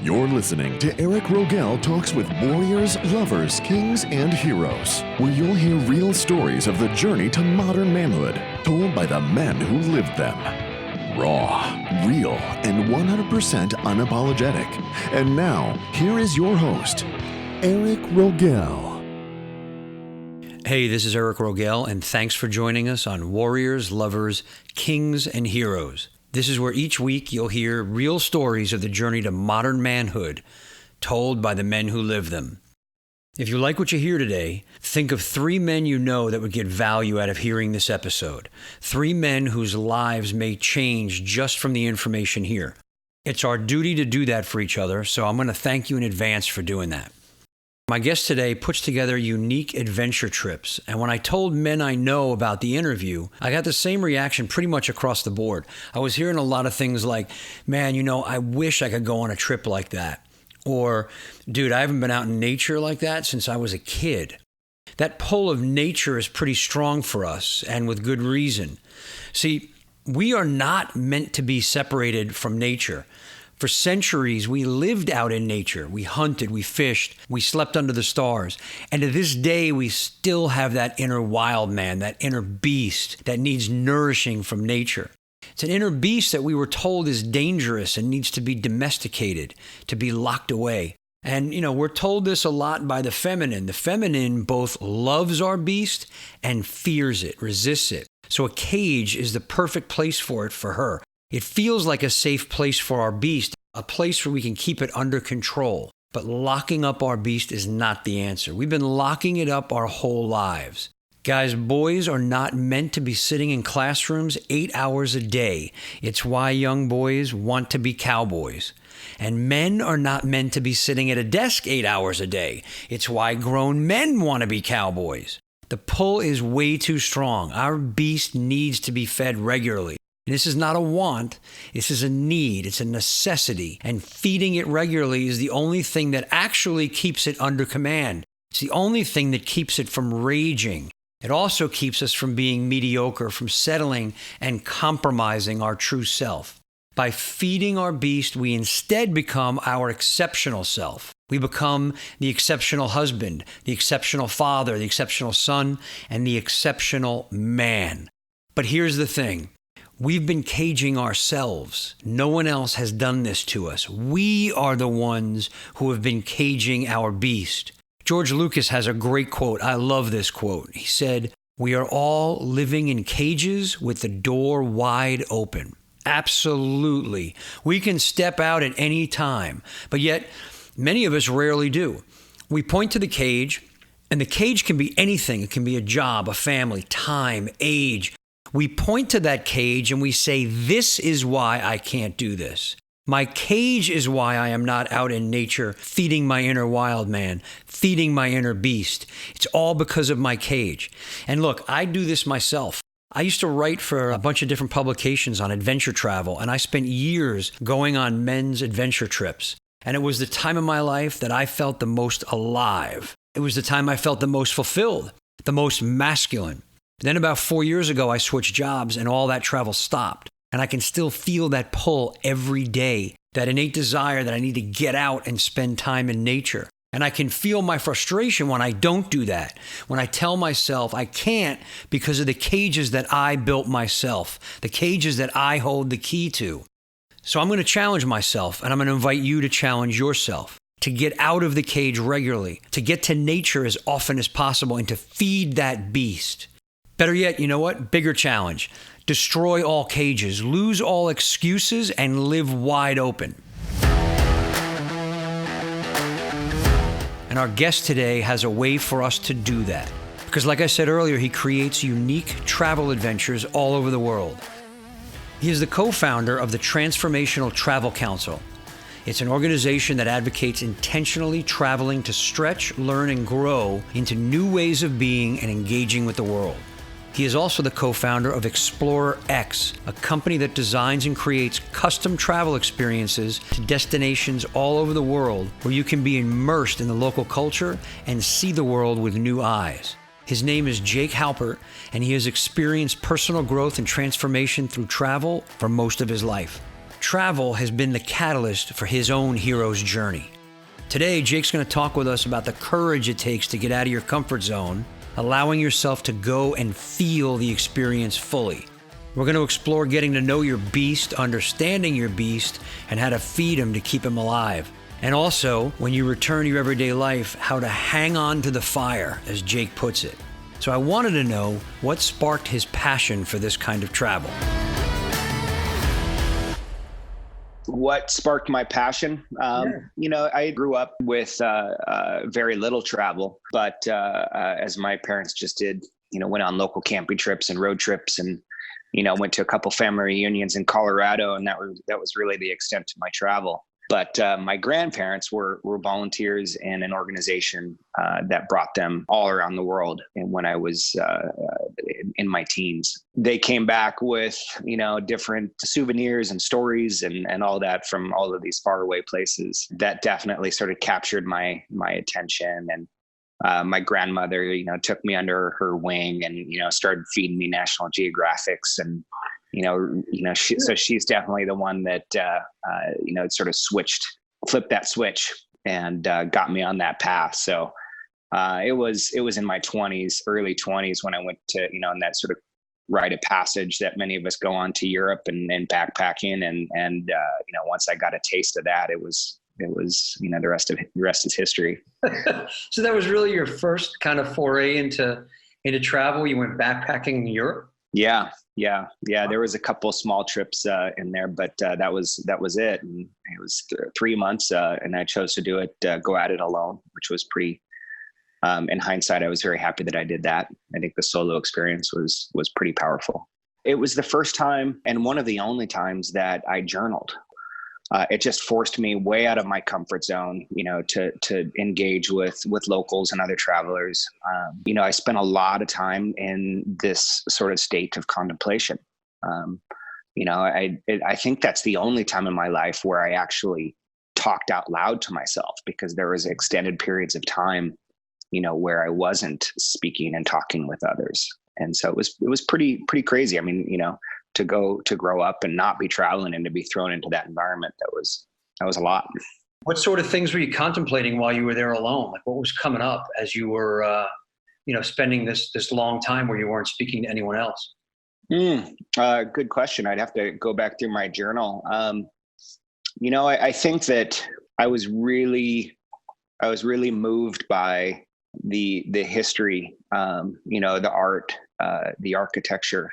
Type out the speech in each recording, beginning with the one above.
You're listening to Eric Rogel Talks with Warriors, Lovers, Kings, and Heroes, where you'll hear real stories of the journey to modern manhood, told by the men who lived them. Raw, real, and 100% unapologetic. And now, here is your host, Eric Rogel. Hey, this is Eric Rogel, and thanks for joining us on Warriors, Lovers, Kings, and Heroes. This is where each week you'll hear real stories of the journey to modern manhood, told by the men who live them. If you like what you hear today, think of 3 men you know that would get value out of hearing this episode. 3 men whose lives may change just from the information here. It's our duty to do that for each other, so I'm going to thank you in advance for doing that. My guest today puts together unique adventure trips, and when I told men I know about the interview, I got the same reaction pretty much across the board. I was hearing a lot of things like, man, I wish I could go on a trip like that. Or, dude, I haven't been out in nature like that since I was a kid. That pull of nature is pretty strong for us, and with good reason. See, we are not meant to be separated from nature. For centuries, we lived out in nature. We hunted, we fished, we slept under the stars. And to this day, we still have that inner wild man, that inner beast that needs nourishing from nature. It's an inner beast that we were told is dangerous and needs to be domesticated, to be locked away. And, we're told this a lot by the feminine. The feminine both loves our beast and fears it, resists it. So a cage is the perfect place for it for her. It feels like a safe place for our beast, a place where we can keep it under control. But locking up our beast is not the answer. We've been locking it up our whole lives. Guys, boys are not meant to be sitting in classrooms 8 hours a day. It's why young boys want to be cowboys. And men are not meant to be sitting at a desk 8 hours a day. It's why grown men want to be cowboys. The pull is way too strong. Our beast needs to be fed regularly. This is not a want, this is a need, it's a necessity, and feeding it regularly is the only thing that actually keeps it under command. It's the only thing that keeps it from raging. It also keeps us from being mediocre, from settling and compromising our true self. By feeding our beast, we instead become our exceptional self. We become the exceptional husband, the exceptional father, the exceptional son, and the exceptional man. But here's the thing. We've been caging ourselves. No one else has done this to us. We are the ones who have been caging our beast. George Lucas has a great quote. I love this quote. He said, "We are all living in cages with the door wide open." Absolutely. We can step out at any time, but yet many of us rarely do. We point to the cage, and the cage can be anything. It can be a job, a family, time, age. We point to that cage and we say, this is why I can't do this. My cage is why I am not out in nature feeding my inner wild man, feeding my inner beast. It's all because of my cage. And look, I do this myself. I used to write for a bunch of different publications on adventure travel, and I spent years going on men's adventure trips. And it was the time of my life that I felt the most alive. It was the time I felt the most fulfilled, the most masculine. Then about 4 years ago, I switched jobs and all that travel stopped. And I can still feel that pull every day, that innate desire that I need to get out and spend time in nature. And I can feel my frustration when I don't do that, when I tell myself I can't because of the cages that I built myself, the cages that I hold the key to. So I'm going to challenge myself, and I'm going to invite you to challenge yourself, to get out of the cage regularly, to get to nature as often as possible, and to feed that beast. Better yet, you know what? Bigger challenge. Destroy all cages, lose all excuses, and live wide open. And our guest today has a way for us to do that. Because like I said earlier, he creates unique travel adventures all over the world. He is the co-founder of the Transformational Travel Council. It's an organization that advocates intentionally traveling to stretch, learn, and grow into new ways of being and engaging with the world. He is also the co-founder of Explorer X, a company that designs and creates custom travel experiences to destinations all over the world where you can be immersed in the local culture and see the world with new eyes. His name is Jake Haupert, and he has experienced personal growth and transformation through travel for most of his life. travel has been the catalyst for his own hero's journey. Today, Jake's going to talk with us about the courage it takes to get out of your comfort zone, allowing yourself to go and feel the experience fully. We're going to explore getting to know your beast, understanding your beast, and how to feed him to keep him alive. And also, when you return to your everyday life, how to hang on to the fire, as Jake puts it. So I wanted to know what sparked his passion for this kind of travel. What sparked my passion? I grew up with very little travel, but as my parents just did, went on local camping trips and road trips, and went to a couple family reunions in Colorado, and that was really the extent of my travel. But my grandparents were volunteers in an organization that brought them all around the world. And when I was in my teens, they came back with, different souvenirs and stories and all that from all of these faraway places that definitely sort of captured my attention. And my grandmother, took me under her wing and, started feeding me National Geographics and, so she's definitely the one that, sort of flipped that switch and got me on that path. So it was in my early 20s when I went to, in that sort of rite of passage that many of us go on to Europe and backpacking. And once I got a taste of that, it was, the rest is history. So that was really your first kind of foray into travel. You went backpacking in Europe? Yeah. There was a couple of small trips in there, but that was it. And it was 3 months, and I chose to do it, go at it alone, which was pretty. In hindsight, I was very happy that I did that. I think the solo experience was pretty powerful. It was the first time and one of the only times that I journaled. It just forced me way out of my comfort zone, to engage with locals and other travelers. I spent a lot of time in this sort of state of contemplation. I think that's the only time in my life where I actually talked out loud to myself, because there was extended periods of time, where I wasn't speaking and talking with others. And so it was pretty crazy. I mean, to grow up and not be traveling and to be thrown into that environment, that was a lot. What sort of things were you contemplating while you were there alone? Like, what was coming up as you were, spending this long time where you weren't speaking to anyone else? Good question. I'd have to go back through my journal. I think that I was really moved by the history, the art, the architecture,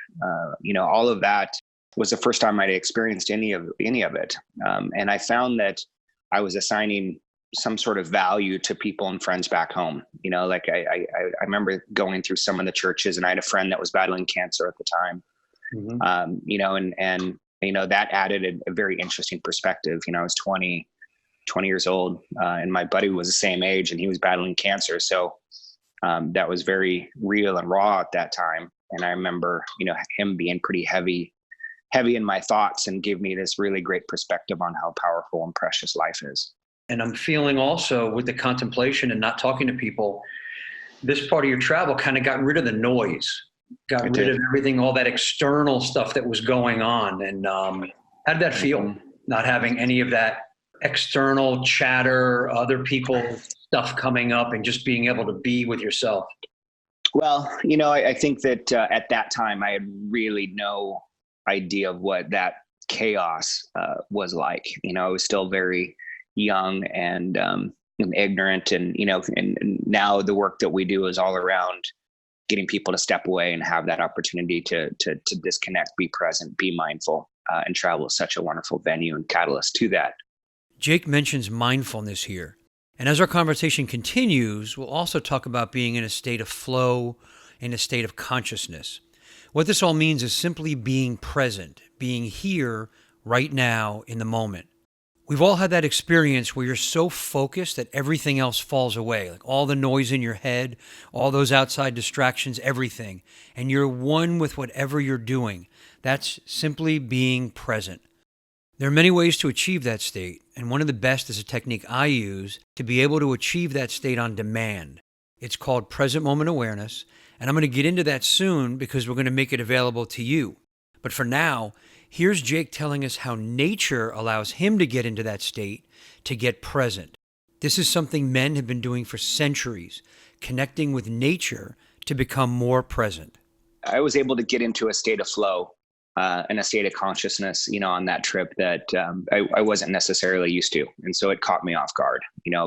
all of that was the first time I'd experienced any of it. And I found that I was assigning some sort of value to people and friends back home. Like I remember going through some of the churches, and I had a friend that was battling cancer at the time. Mm-hmm. And that added a very interesting perspective. I was 20 years old, and my buddy was the same age, and he was battling cancer. So that was very real and raw at that time. And I remember, him being pretty heavy in my thoughts, and gave me this really great perspective on how powerful and precious life is. And I'm feeling also, with the contemplation and not talking to people, this part of your travel kind of got rid of the noise, got rid of everything, all that external stuff that was going on. And how did that feel, mm-hmm. not having any of that external chatter, other people's stuff coming up, and just being able to be with yourself? Well, I think that at that time I had really no idea of what that chaos was like. I was still very young and ignorant, and and now the work that we do is all around getting people to step away and have that opportunity to disconnect, be present, be mindful, and travel is such a wonderful venue and catalyst to that. Jake mentions mindfulness here. And as our conversation continues, we'll also talk about being in a state of flow, in a state of consciousness. What this all means is simply being present, being here right now in the moment. We've all had that experience where you're so focused that everything else falls away, like all the noise in your head, all those outside distractions, everything, and you're one with whatever you're doing. That's simply being present. There are many ways to achieve that state, and one of the best is a technique I use to be able to achieve that state on demand. It's called present moment awareness, and I'm going to get into that soon because we're going to make it available to you. But for now, Here's Jake telling us how nature allows him to get into that state, to get present. This is something men have been doing for centuries, connecting with nature to become more present. I was able to get into a state of flow and a state of consciousness, on that trip that I wasn't necessarily used to. And so it caught me off guard,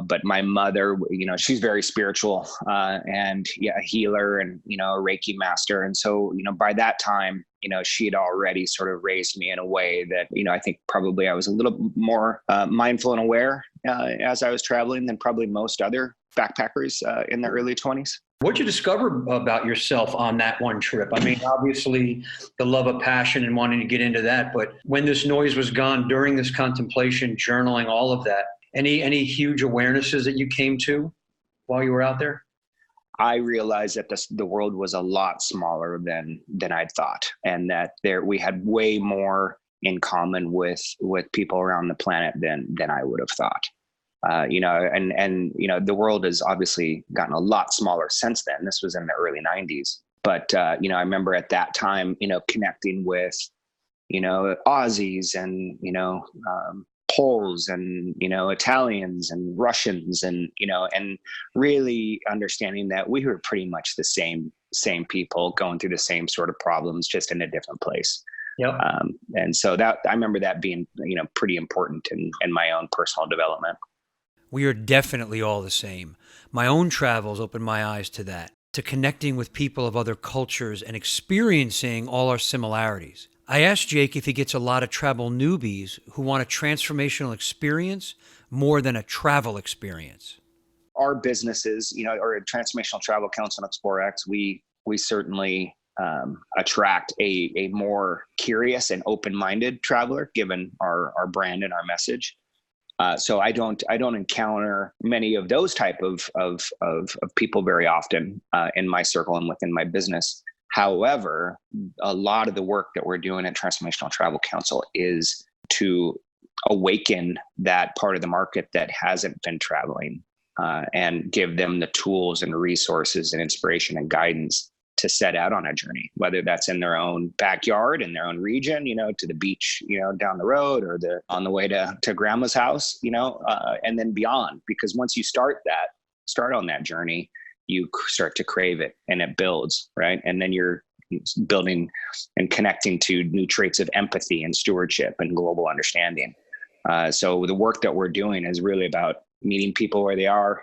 but my mother, she's very spiritual and a healer and, a Reiki master. And so, by that time, she had already sort of raised me in a way that, I think probably I was a little more mindful and aware as I was traveling than probably most other backpackers in their early 20s. What'd you discover about yourself on that one trip? I mean, obviously the love of passion and wanting to get into that, but when this noise was gone during this contemplation, journaling, all of that, any huge awarenesses that you came to while you were out there? I realized that the world was a lot smaller than I'd thought, and that we had way more in common with people around the planet than I would have thought. The world has obviously gotten a lot smaller since then. This was in the early 90s. But, I remember at that time, connecting with, Aussies and, Poles and, Italians and Russians and, and really understanding that we were pretty much the same people going through the same sort of problems, just in a different place. Yep. And so I remember that being, pretty important in my own personal development. We are definitely all the same. My own travels opened my eyes to that, to connecting with people of other cultures and experiencing all our similarities. I asked Jake if he gets a lot of travel newbies who want a transformational experience more than a travel experience. Our businesses, or Transformational Travel Council and ExploreX, we certainly attract a more curious and open-minded traveler, given our brand and our message. So I don't encounter many of those type of people very often in my circle and within my business. However, a lot of the work that we're doing at Transformational Travel Council is to awaken that part of the market that hasn't been traveling and give them the tools and resources and inspiration and guidance to set out on a journey, whether that's in their own backyard, in their own region, to the beach, down the road, or on the way to grandma's house, and then beyond. Because once you start on that journey, you start to crave it and it builds, right? And then you're building and connecting to new traits of empathy and stewardship and global understanding. So the work that we're doing is really about meeting people where they are,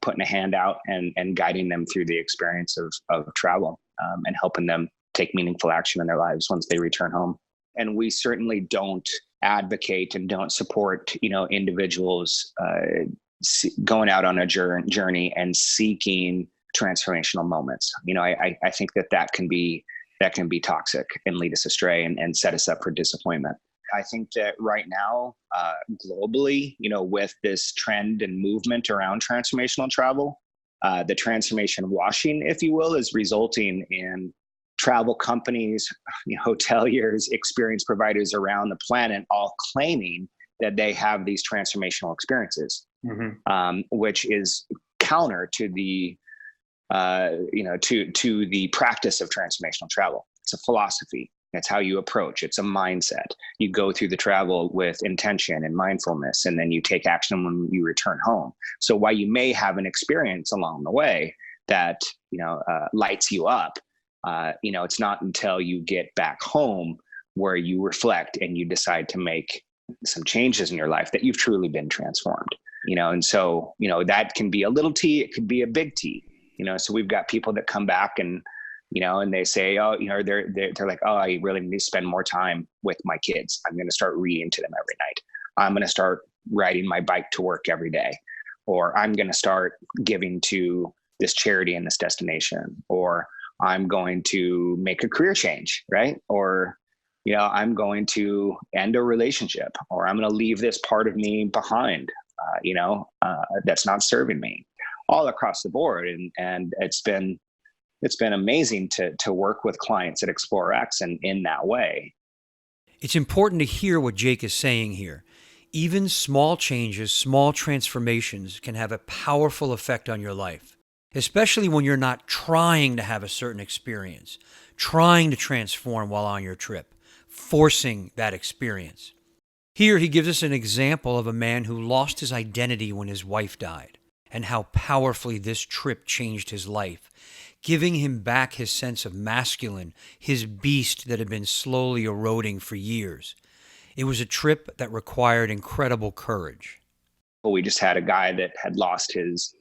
putting a hand out and guiding them through the experience of travel and helping them take meaningful action in their lives once they return home. And we certainly don't advocate and don't support, individuals going out on a journey and seeking transformational moments. I think that can be toxic and lead us astray and set us up for disappointment. I think that right now, globally, with this trend and movement around transformational travel, the transformation washing, if you will, is resulting in travel companies, hoteliers, experience providers around the planet all claiming that they have these transformational experiences, which is counter to the, to the practice of transformational travel. It's a philosophy. It's how you approach. It's a mindset. You go through the travel with intention and mindfulness, and then you take action when you return home. So while you may have an experience along the way that, lights you up, it's not until you get back home where you reflect and you decide to make some changes in your life that you've truly been transformed, and so, that can be a little T, it could be a big T, so we've got people that come back and, and they say, oh, they're like, oh, I really need to spend more time with my kids. I'm going to start reading to them every night. I'm going to start riding my bike to work every day, or I'm going to start giving to this charity in this destination, or I'm going to make a career change, right? Or, I'm going to end a relationship, or I'm going to leave this part of me behind, that's not serving me, all across the board. And it's been amazing to work with clients at ExploreX and in that way. It's important to hear what Jake is saying here. Even small changes, small transformations can have a powerful effect on your life, especially when you're not trying to have a certain experience, trying to transform while on your trip. forcing that experience. Here he gives us an example of a man who lost his identity when his wife died, and how powerfully this trip changed his life, giving him back his sense of masculine, his beast that had been slowly eroding for years. It was a trip that required incredible courage. We just had a guy that had lost his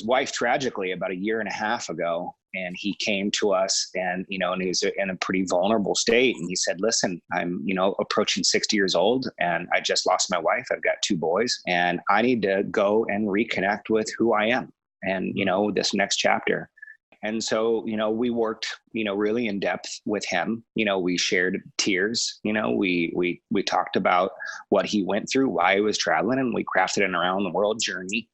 wife tragically about a year and a half ago. And he came to us and he was in a pretty vulnerable state. And he said, listen, I'm, approaching 60 years old and I just lost my wife. I've got 2 boys and I need to go and reconnect with who I am and, this next chapter. And so, we worked, really in depth with him. We shared tears, we talked about what he went through, why he was traveling, and we crafted an around the world journey.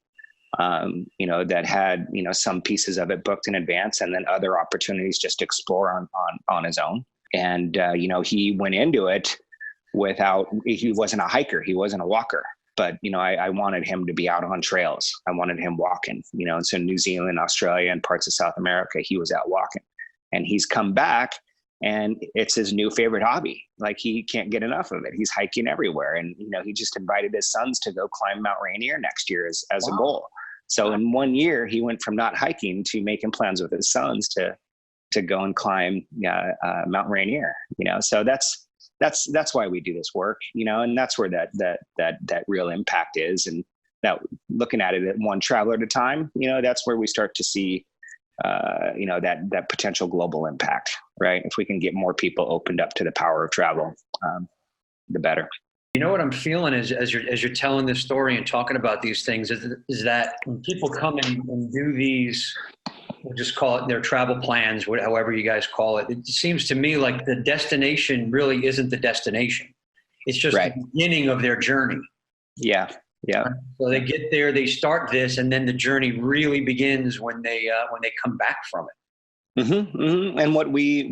That had, some pieces of it booked in advance and then other opportunities just to explore on his own. And, he went into it he wasn't a hiker. He wasn't a walker, but, I wanted him to be out on trails. I wanted him walking, and so New Zealand, Australia, and parts of South America, he was out walking, and he's come back and it's his new favorite hobby. Like he can't get enough of it. He's hiking everywhere. And, he just invited his sons to go climb Mount Rainier next year as a goal. So in 1 year, he went from not hiking to making plans with his sons to go and climb Mount Rainier. So that's why we do this work. And that's where that real impact is. And that looking at it at one traveler at a time, that's where we start to see that potential global impact. Right? If we can get more people opened up to the power of travel, the better. You know what I'm feeling is as you're telling this story and talking about these things is that when people come in and do these, we'll just call it their travel plans, however you guys call it, it seems to me like the destination really isn't the destination. It's just the beginning of their journey. Yeah. Yeah. So they get there, they start this, and then the journey really begins when they come back from it. Mm-hmm, mm-hmm. And what we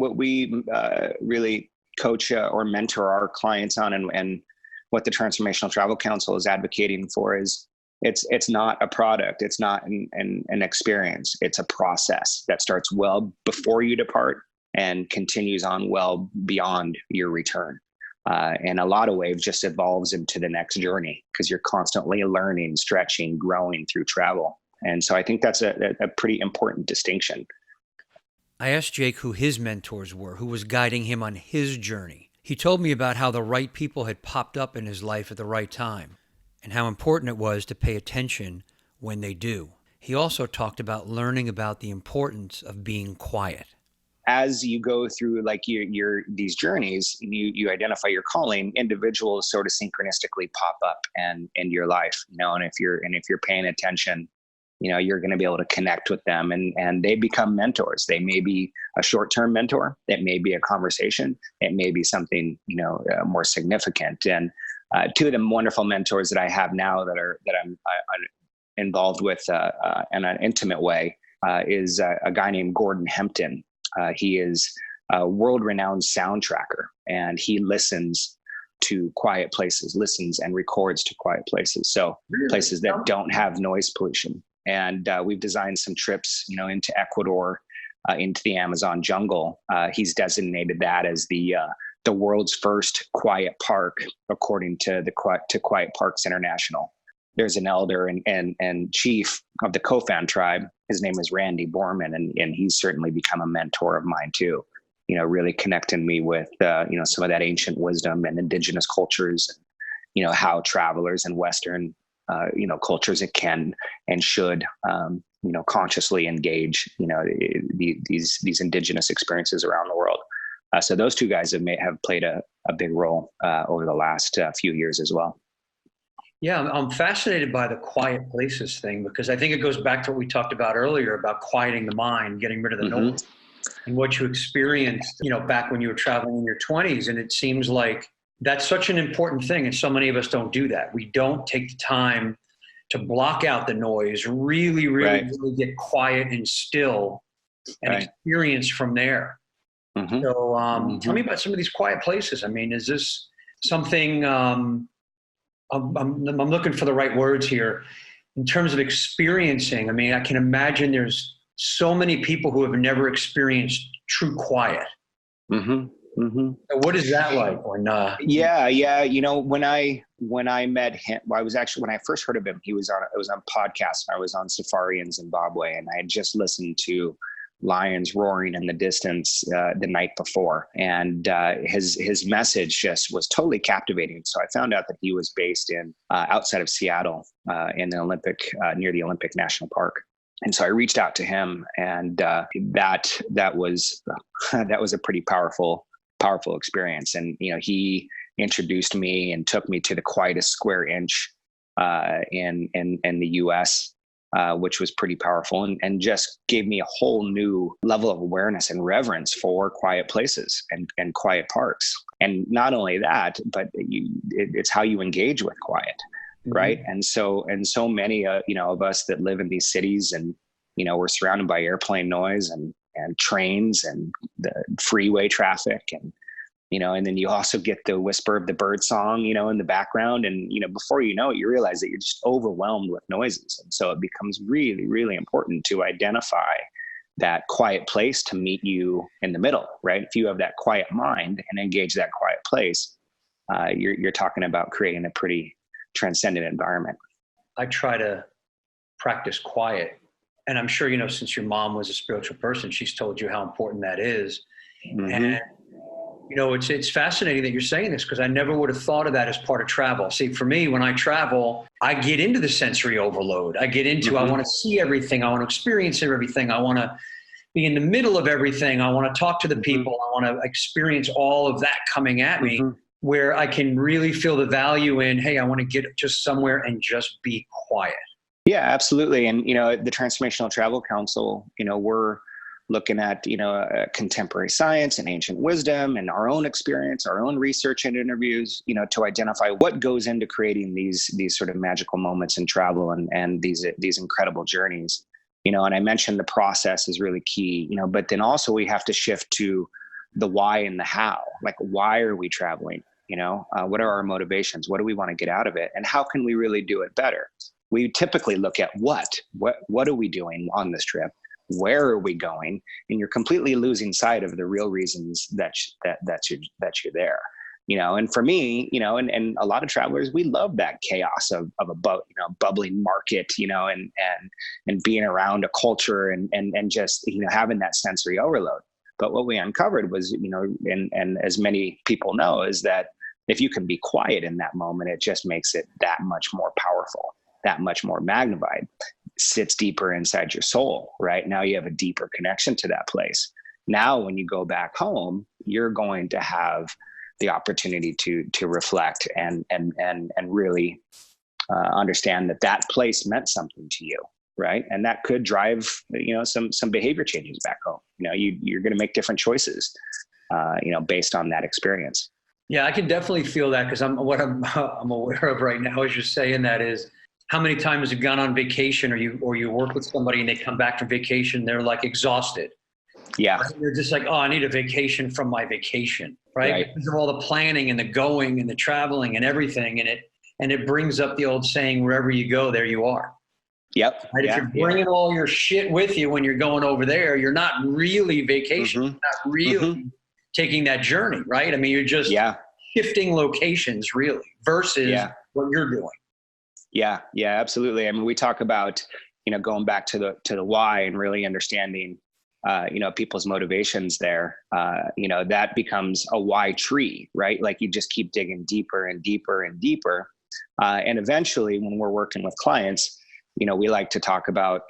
really coach or mentor our clients on, and what the Transformational Travel Council is advocating for is it's not a product. It's not an experience. It's a process that starts well before you depart and continues on well beyond your return. And a lot of ways just evolves into the next journey because you're constantly learning, stretching, growing through travel. And so I think that's a pretty important distinction. I asked Jake who his mentors were, who was guiding him on his journey. He told me about how the right people had popped up in his life at the right time and how important it was to pay attention when they do. He also talked about learning about the importance of being quiet. As you go through like your these journeys, you identify your calling, individuals sort of synchronistically pop up and into your life, and if you're paying attention, you're going to be able to connect with them and they become mentors. They may be a short-term mentor. It may be a conversation. It may be something, more significant. And 2 of the wonderful mentors that I have now that I'm involved with in an intimate way is a guy named Gordon Hempton. He is a world-renowned sound tracker, and he listens to quiet places, listens and records to quiet places. So places that don't have noise pollution. And we've designed some trips, into Ecuador, into the Amazon jungle. He's designated that as the world's first quiet park, according to Quiet Parks International. There's an elder and chief of the Kofan tribe. His name is Randy Borman, and he's certainly become a mentor of mine too. Really connecting me with some of that ancient wisdom and indigenous cultures, how travelers in Western cultures it can and should, consciously engage, these indigenous experiences around the world. So those 2 guys have played a big role over the last few years as well. Yeah, I'm fascinated by the quiet places thing because I think it goes back to what we talked about earlier about quieting the mind, getting rid of the noise, and what you experienced, back when you were traveling in your 20s. And it seems like that's such an important thing. And so many of us don't do that. We don't take the time to block out the noise, really get quiet and still and experience from there. Mm-hmm. So tell me about some of these quiet places. I mean, is this something, I'm looking for the right words here in terms of experiencing? I mean, I can imagine there's so many people who have never experienced true quiet. Mm-hmm. So what is that like when, Yeah. When I met him, when I first heard of him, it was on a podcast. I was on safari in Zimbabwe, and I had just listened to lions roaring in the distance the night before, and his message just was totally captivating. So I found out that he was based in outside of Seattle, in the near the Olympic National Park. And so I reached out to him, and that was a pretty powerful experience. And he introduced me and took me to the quietest square inch in the U.S., which was pretty powerful, and just gave me a whole new level of awareness and reverence for quiet places and quiet parks. And not only that, but it's how you engage with quiet. Right. And so many, of us that live in these cities, and, we're surrounded by airplane noise and trains and the freeway traffic, and then you also get the whisper of the bird song, in the background. And, before you know it, you realize that you're just overwhelmed with noises. And so it becomes really, really important to identify that quiet place to meet you in the middle, right? If you have that quiet mind and engage that quiet place, you're talking about creating a pretty transcendent environment. I try to practice quiet. And I'm sure, since your mom was a spiritual person, she's told you how important that is. And, it's fascinating that you're saying this, because I never would have thought of that as part of travel. See, for me, when I travel, I get into the sensory overload. I get into, I want to see everything. I want to experience everything. I want to be in the middle of everything. I want to talk to the people. I want to experience all of that coming at me. Where I can really feel the value in, hey, I want to get just somewhere and just be quiet. Yeah, absolutely. And, the Transformational Travel Council, we're looking at, contemporary science and ancient wisdom and our own experience, our own research and interviews, to identify what goes into creating these sort of magical moments in travel and these incredible journeys. And I mentioned the process is really key, but then also we have to shift to the why and the how. Like, why are we traveling? What are our motivations? What do we want to get out of it? And how can we really do it better? We typically look at what are we doing on this trip? Where are we going? And you're completely losing sight of the real reasons that you're there. And for me, and a lot of travelers, we love that chaos of a bubbling market, and being around a culture and just, having that sensory overload. But what we uncovered was, and as many people know, is that if you can be quiet in that moment, it just makes it that much more powerful, that much more magnified, sits deeper inside your soul, right? Now you have a deeper connection to that place. Now, when you go back home, you're going to have the opportunity to reflect and really understand that place meant something to you. Right. And that could drive, some behavior changes back home. You're going to make different choices, based on that experience. Yeah, I can definitely feel that, because I'm aware of right now, as you're saying that, is how many times you've gone on vacation or you work with somebody and they come back from vacation, they're like exhausted. Yeah. Right? They're just like, oh, I need a vacation from my vacation. Right. Because of all the planning and the going and the traveling and everything. And it brings up the old saying, wherever you go, there you are. Yep. Right? If you're bringing all your shit with you when you're going over there, you're not really vacationing, you're not really taking that journey, right? I mean, you're just shifting locations, really, versus what you're doing. Yeah, absolutely. I mean, we talk about, going back to the why and really understanding, people's motivations there. That becomes a why tree, right? Like, you just keep digging deeper and deeper and deeper, and eventually, when we're working with clients, we like to talk about,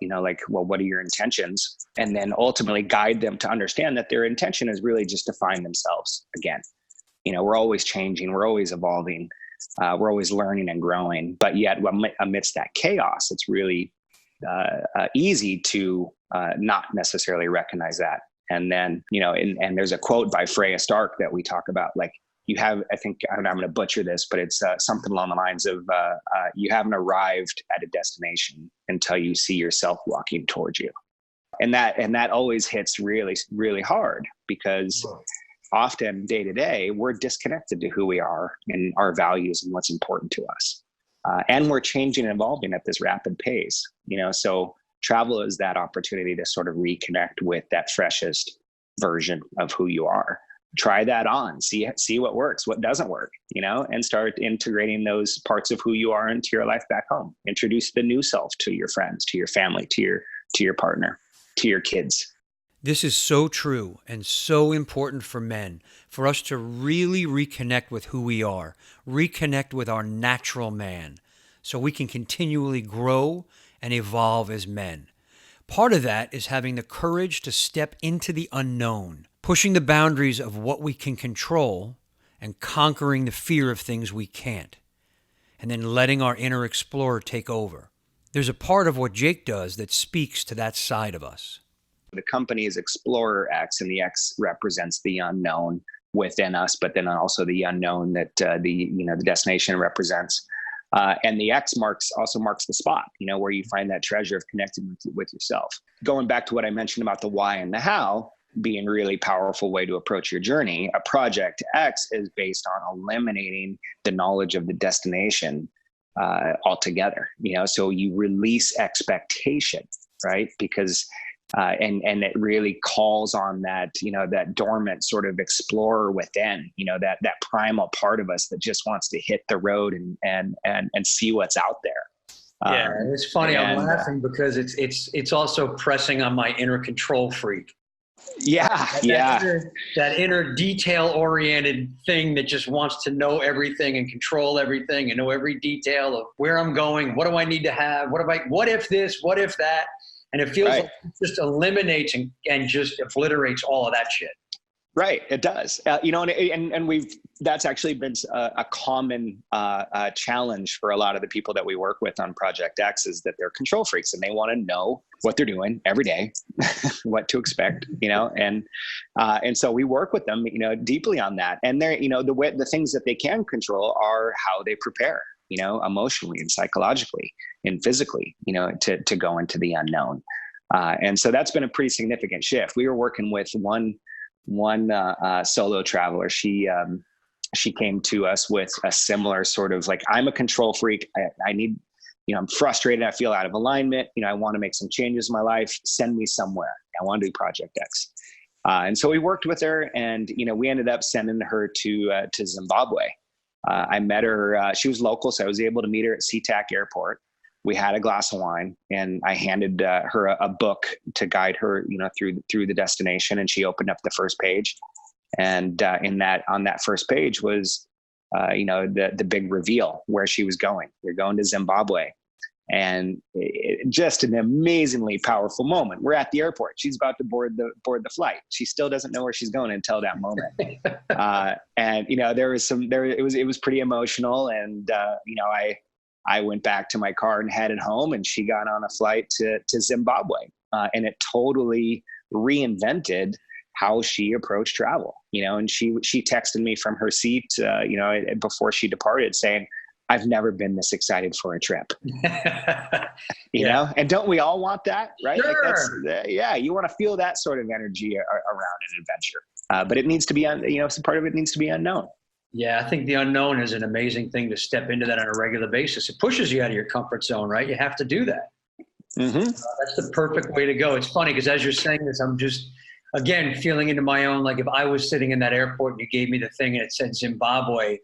well, what are your intentions? And then ultimately guide them to understand that their intention is really just to find themselves again. We're always changing, we're always evolving, we're always learning and growing. But yet, amidst that chaos, it's really easy to not necessarily recognize that. And then, and there's a quote by Freya Stark that we talk about, like, you have, I think, I'm going to butcher this, but it's something along the lines of, you haven't arrived at a destination until you see yourself walking towards you. And that always hits really, really hard, because often day to day, we're disconnected to who we are and our values and what's important to us. And we're changing and evolving at this rapid pace, so travel is that opportunity to sort of reconnect with that freshest version of who you are. try that on, see what works, what doesn't work, and start integrating those parts of who you are into your life back home. Introduce the new self to your friends, to your family, to your partner, to your kids. This is so true and so important for men, for us to really reconnect with who we are, reconnect with our natural man, so we can continually grow and evolve as men. Part of that is having the courage to step into the unknown, pushing the boundaries of what we can control and conquering the fear of things we can't, and then letting our inner explorer take over. There's a part of what Jake does that speaks to that side of us. The company is Explorer X, and the X represents the unknown within us, but then also the unknown that the destination represents. And the X also marks the spot, where you find that treasure of connecting with yourself. Going back to what I mentioned about the why and the how being a really powerful way to approach your journey, a Project X is based on eliminating the knowledge of the destination altogether. So you release expectation, right? Because and it really calls on that, that dormant sort of explorer within, that primal part of us that just wants to hit the road and see what's out there. Yeah, it's funny. I'm laughing because it's also pressing on my inner control freak. Yeah, that inner detail-oriented thing that just wants to know everything and control everything and know every detail of where I'm going. What do I need to have? What if this? What if that? And it feels like it just eliminates and just obliterates all of that shit. Right, it does. And that's actually been a common challenge for a lot of the people that we work with on Project X, is that they're control freaks and they want to know what they're doing every day, what to expect, and so we work with them, deeply on that. And they're, the things that they can control are how they prepare, emotionally and psychologically and physically, to go into the unknown. And so that's been a pretty significant shift. We were working with one solo traveler. She came to us with a similar sort of like, I'm a control freak. I need, I'm frustrated. I feel out of alignment. I want to make some changes in my life. Send me somewhere. I want to do Project X. And so we worked with her, and, we ended up sending her to Zimbabwe. I met her, she was local, so I was able to meet her at SeaTac Airport. We had a glass of wine, and I handed her a book to guide her, through the destination. And she opened up the first page, and on that first page was, the big reveal where she was going. They're going to Zimbabwe, and just an amazingly powerful moment. We're at the airport. She's about to board the flight. She still doesn't know where she's going until that moment. And it was pretty emotional. And I went back to my car and headed home, and she got on a flight to Zimbabwe. And it totally reinvented how she approached travel, and she texted me from her seat, before she departed, saying, I've never been this excited for a trip, you know, and don't we all want that? Right. Sure. Like you want to feel that sort of energy around an adventure, but it needs to be, some part of it needs to be unknown. Yeah, I think the unknown is an amazing thing to step into that on a regular basis. It pushes you out of your comfort zone, right? You have to do that. Mm-hmm. That's the perfect way to go. It's funny because as you're saying this, I'm just, again, feeling into my own, like if I was sitting in that airport and you gave me the thing and it said Zimbabwe,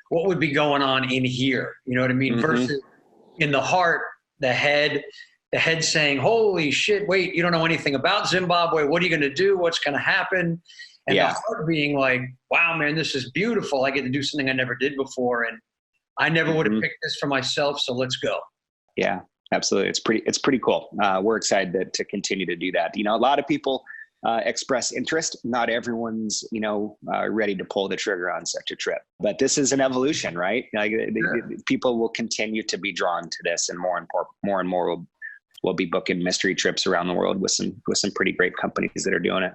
what would be going on in here? You know what I mean? Mm-hmm. Versus in the heart, the head saying, holy shit, wait, you don't know anything about Zimbabwe. What are you going to do? What's going to happen? And the heart being like, wow, man, this is beautiful. I get to do something I never did before. And I never would have picked this for myself. So let's go. Yeah, absolutely. It's pretty cool. We're excited to continue to do that. A lot of people express interest. Not everyone's, ready to pull the trigger on such a trip, but this is an evolution, right? Like people will continue to be drawn to this, and more and more will be booking mystery trips around the world with some pretty great companies that are doing it.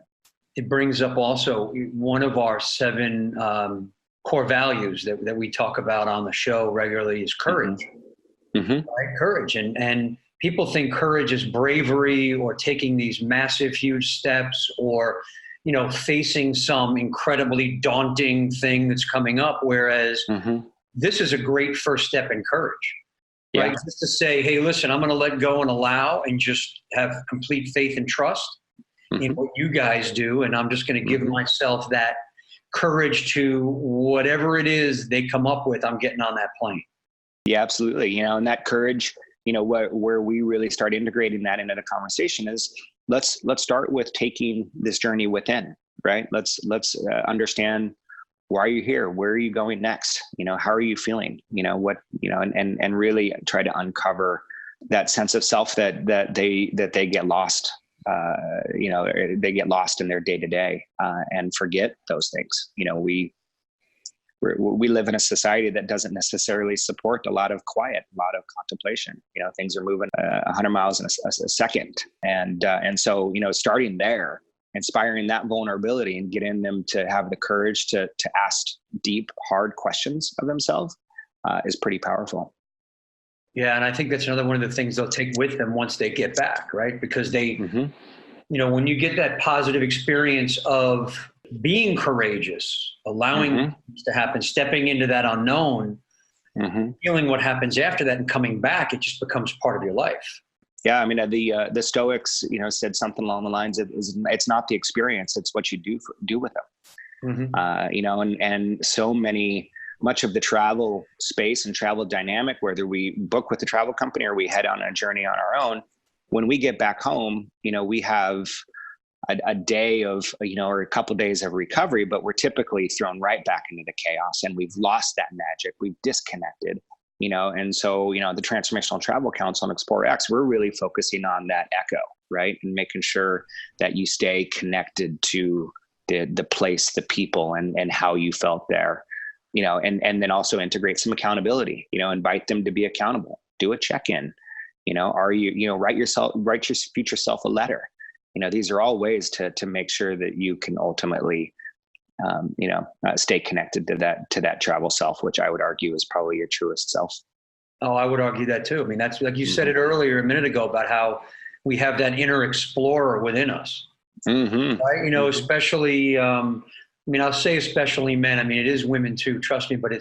It brings up also one of our 7 core values that we talk about on the show regularly is courage. Mm-hmm. Right? Courage. And people think courage is bravery or taking these massive, huge steps or, facing some incredibly daunting thing that's coming up. Whereas this is a great first step in courage. Yeah. Right? Just to say, hey, listen, I'm going to let go and allow and just have complete faith and trust in what you guys do. And I'm just going to give myself that courage to whatever it is they come up with, I'm getting on that plane. Yeah, absolutely. And that courage, where we really start integrating that into the conversation is let's start with taking this journey within, right? Let's understand, why are you here? Where are you going next? How are you feeling? And really try to uncover that sense of self that they get lost. They get lost in their day to day and forget those things. We live in a society that doesn't necessarily support a lot of quiet, a lot of contemplation. Things are moving 100 miles in a second, and so starting there, inspiring that vulnerability and getting them to have the courage to ask deep, hard questions of themselves is pretty powerful. Yeah, and I think that's another one of the things they'll take with them once they get back, right? Because they, when you get that positive experience of being courageous, allowing things to happen, stepping into that unknown, feeling what happens after that and coming back, it just becomes part of your life. Yeah, I mean, the Stoics, said something along the lines of, it's not the experience, it's what you do with them. And so much of the travel space and travel dynamic, whether we book with the travel company or we head on a journey on our own, when we get back home, we have a day of, or a couple of days of recovery, but we're typically thrown right back into the chaos, and we've lost that magic. We've disconnected, and so, the Transformational Travel Council and Explore X, we're really focusing on that echo, right? And making sure that you stay connected to the place, the people, and how you felt there, and then also integrate some accountability, invite them to be accountable, do a check-in, are you, write your future self a letter. These are all ways to make sure that you can ultimately, stay connected to that travel self, which I would argue is probably your truest self. Oh, I would argue that too. I mean, that's like you said it earlier a minute ago about how we have that inner explorer within us, right? Especially, I'll say especially men. I mean, it is women too, trust me, but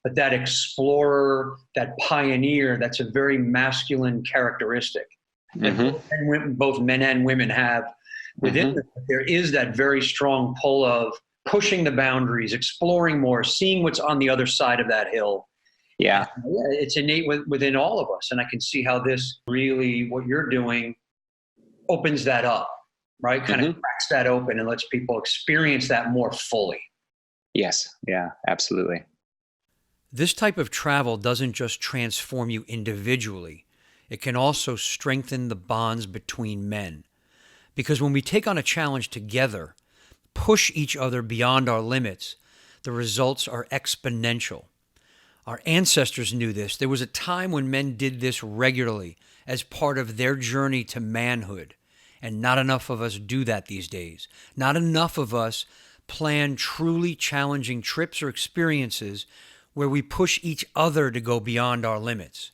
but that explorer, that pioneer, that's a very masculine characteristic. And both men and women have within them. There is that very strong pull of pushing the boundaries, exploring more, seeing what's on the other side of that hill. Yeah, it's innate within all of us. And I can see how this really, what you're doing, opens that up, right? Kind of cracks that open and lets people experience that more fully. Yes. Yeah, absolutely. This type of travel doesn't just transform you individually. It can also strengthen the bonds between men. Because when we take on a challenge together, push each other beyond our limits, the results are exponential. Our ancestors knew this. There was a time when men did this regularly as part of their journey to manhood. And not enough of us do that these days. Not enough of us plan truly challenging trips or experiences where we push each other to go beyond our limits.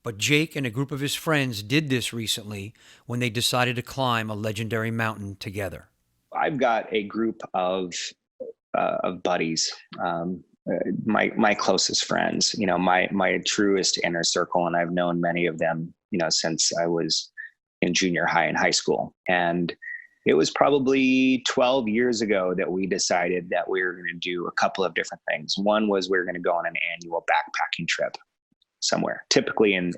But Jake and a group of his friends did this recently when they decided to climb a legendary mountain together. I've got a group of buddies, my closest friends, my truest inner circle, and I've known many of them, since I was in junior high and high school. And it was probably 12 years ago that we decided that we were going to do a couple of different things. One was we were going to go on an annual backpacking trip somewhere, typically and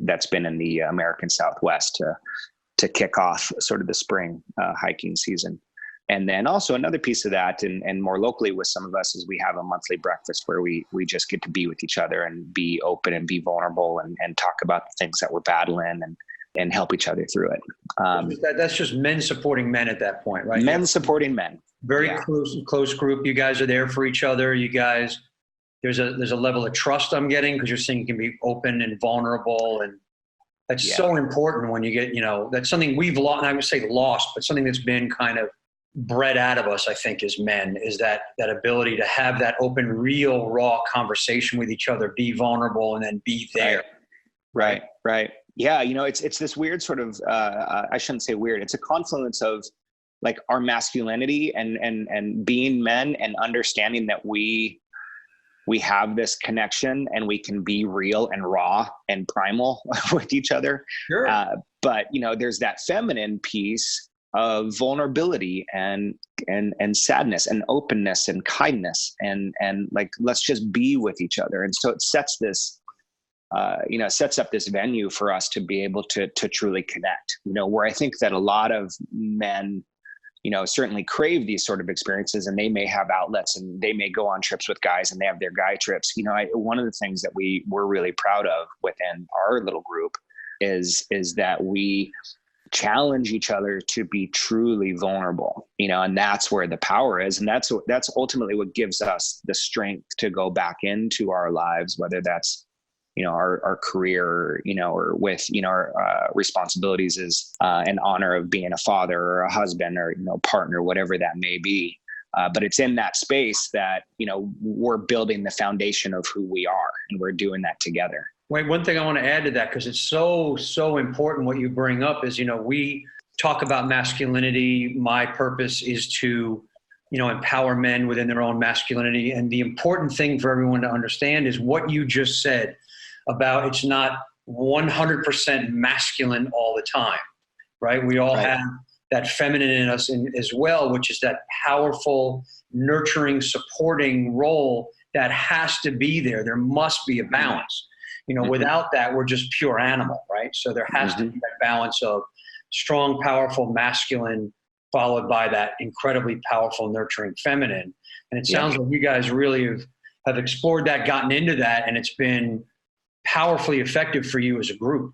that's been in the American Southwest to kick off sort of the spring hiking season. And then also another piece of that, and more locally with some of us, is we have a monthly breakfast where we just get to be with each other and be open and be vulnerable and talk about the things that we're battling and help each other through it. That's just men supporting men at that point, right? Men supporting men. Very close group. You guys are there for each other. You guys, there's a level of trust I'm getting, because you're saying you can be open and vulnerable, and that's so important when you get, that's something we've lost, and I would say lost, but something that's been kind of bred out of us, I think, as men, is that ability to have that open, real, raw conversation with each other, be vulnerable, and then be there. Right. Yeah. It's this weird sort of, I shouldn't say weird. It's a confluence of like our masculinity and being men, and understanding that we have this connection and we can be real and raw and primal with each other. Sure. But there's that feminine piece of vulnerability and sadness and openness and kindness and like, let's just be with each other. And so it sets this, sets up this venue for us to be able to truly connect, where I think that a lot of men, certainly crave these sort of experiences, and they may have outlets and they may go on trips with guys and they have their guy trips. One of the things that we're really proud of within our little group is that we challenge each other to be truly vulnerable, and that's where the power is. And that's ultimately what gives us the strength to go back into our lives, whether that's, our career, or with, our responsibilities as an honor of being a father or a husband or, partner, whatever that may be. But it's in that space that, we're building the foundation of who we are, and we're doing that together. Wait, one thing I want to add to that, because it's so important what you bring up is, we talk about masculinity. My purpose is to, empower men within their own masculinity. And the important thing for everyone to understand is what you just said about it's not 100% masculine all the time, right? We all have that feminine in us as well, which is that powerful, nurturing, supporting role that has to be there. There must be a balance. Without that, we're just pure animal, right? So there has to be that balance of strong, powerful, masculine, followed by that incredibly powerful, nurturing feminine. And it sounds like you guys really have explored that, gotten into that, and it's been powerfully effective for you as a group.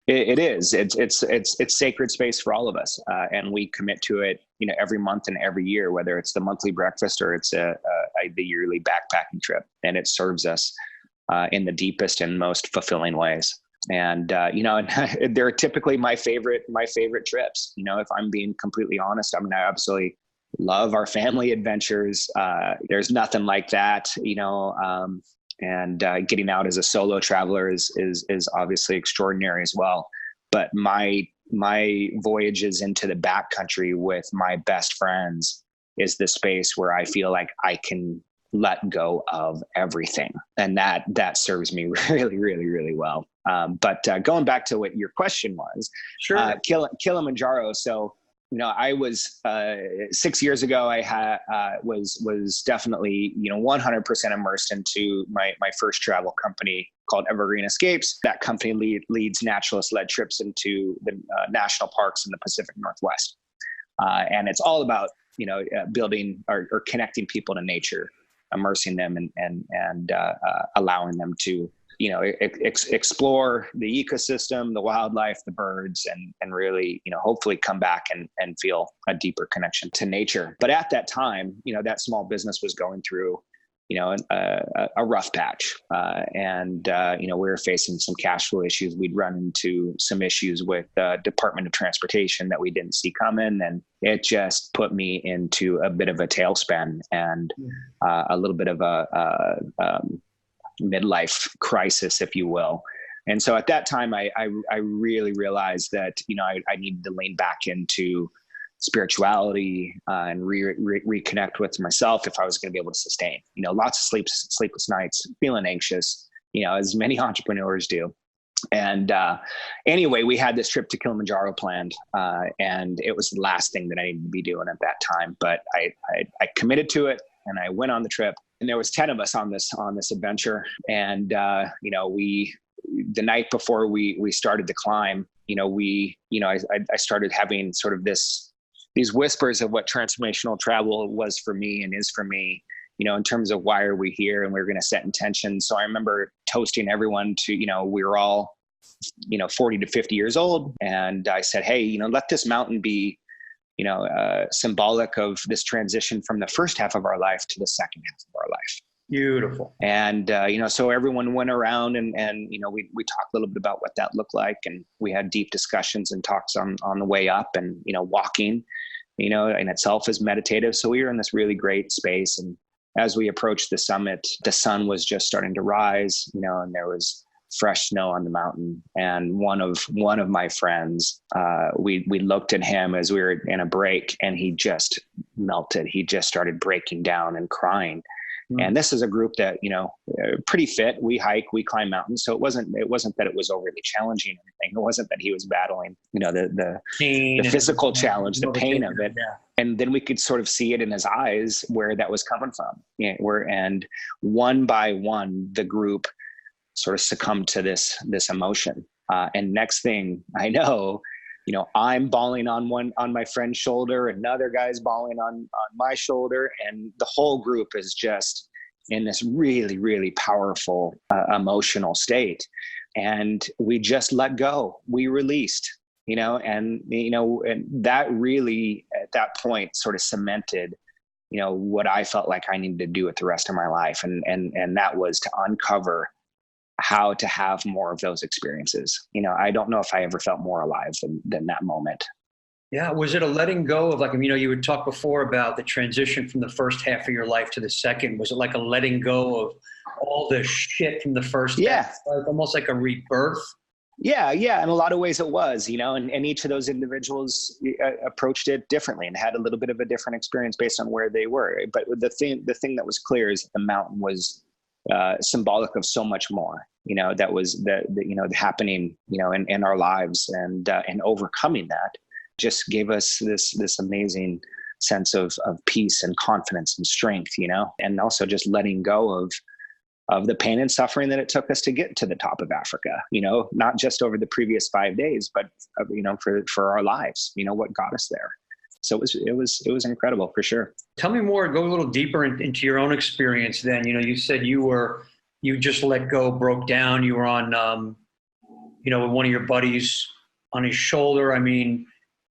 It is. It's sacred space for all of us, and we commit to it, every month and every year, whether it's the monthly breakfast or it's the yearly backpacking trip, and it serves us in the deepest and most fulfilling ways. And and they're typically my favorite trips. If I'm being completely honest, I absolutely love our family adventures. There's nothing like that, and getting out as a solo traveler is obviously extraordinary as well. But my voyages into the backcountry with my best friends is the space where I feel like I can let go of everything. And that serves me really, really, really well. But going back to what your question was, sure. Kilimanjaro. So, I was 6 years ago. I was definitely 100% immersed into my first travel company called Evergreen Escapes. That company leads naturalist-led trips into the national parks in the Pacific Northwest, and it's all about building or connecting people to nature, immersing them and allowing them to explore the ecosystem, the wildlife, the birds, and really, hopefully come back and feel a deeper connection to nature. But at that time, that small business was going through, a rough patch. And we were facing some cash flow issues. We'd run into some issues with the Department of Transportation that we didn't see coming. And it just put me into a bit of a tailspin and a little bit of a midlife crisis, if you will. And so at that time, I really realized that, I needed to lean back into spirituality and reconnect with myself if I was going to be able to sustain, lots of sleepless nights, feeling anxious, as many entrepreneurs do. And anyway, we had this trip to Kilimanjaro planned, and it was the last thing that I needed to be doing at that time. But I committed to it, and I went on the trip. And there was 10 of us on this adventure. And the night before we started to climb, I started having sort of these whispers of what transformational travel was for me and is for me, in terms of why are we here, and we were going to set intention. So I remember toasting everyone to, we were all, 40 to 50 years old. And I said, hey, let this mountain be, symbolic of this transition from the first half of our life to the second half of our life. Beautiful. And, so everyone went around and we talked a little bit about what that looked like. And we had deep discussions and talks on the way up, and, walking, in itself is meditative. So we were in this really great space. And as we approached the summit, the sun was just starting to rise, and there was fresh snow on the mountain. And one of my friends, we looked at him as we were in a break, and he just melted. He just started breaking down and crying. And this is a group that, pretty fit. We hike, we climb mountains. So it wasn't that it was overly challenging or anything. It wasn't that he was battling, the physical challenge, the pain of it. Yeah. And then we could sort of see it in his eyes where that was coming from. And one by one, the group sort of succumbed to this emotion. And next thing I know, I'm bawling on my friend's shoulder, another guy's bawling on my shoulder, and the whole group is just in this really, really powerful emotional state. And we just let go. We released, and that really at that point sort of cemented, what I felt like I needed to do with the rest of my life. And that was to uncover how to have more of those experiences. I don't know if I ever felt more alive than that moment. Yeah. Was it a letting go of you had talked before about the transition from the first half of your life to the second? Was it like a letting go of all the shit from the first half? Like almost like a rebirth? Yeah. In a lot of ways it was, and each of those individuals approached it differently and had a little bit of a different experience based on where they were. But the thing that was clear is that the mountain was symbolic of so much more, that was happening, in our lives, and overcoming that just gave us this amazing sense of peace and confidence and strength, and also just letting go of the pain and suffering that it took us to get to the top of Africa, not just over the previous 5 days, but for our lives, what got us there. So it was incredible for sure. Tell me more, go a little deeper into your own experience then. You said you just let go, broke down. You were on, with one of your buddies on his shoulder. I mean,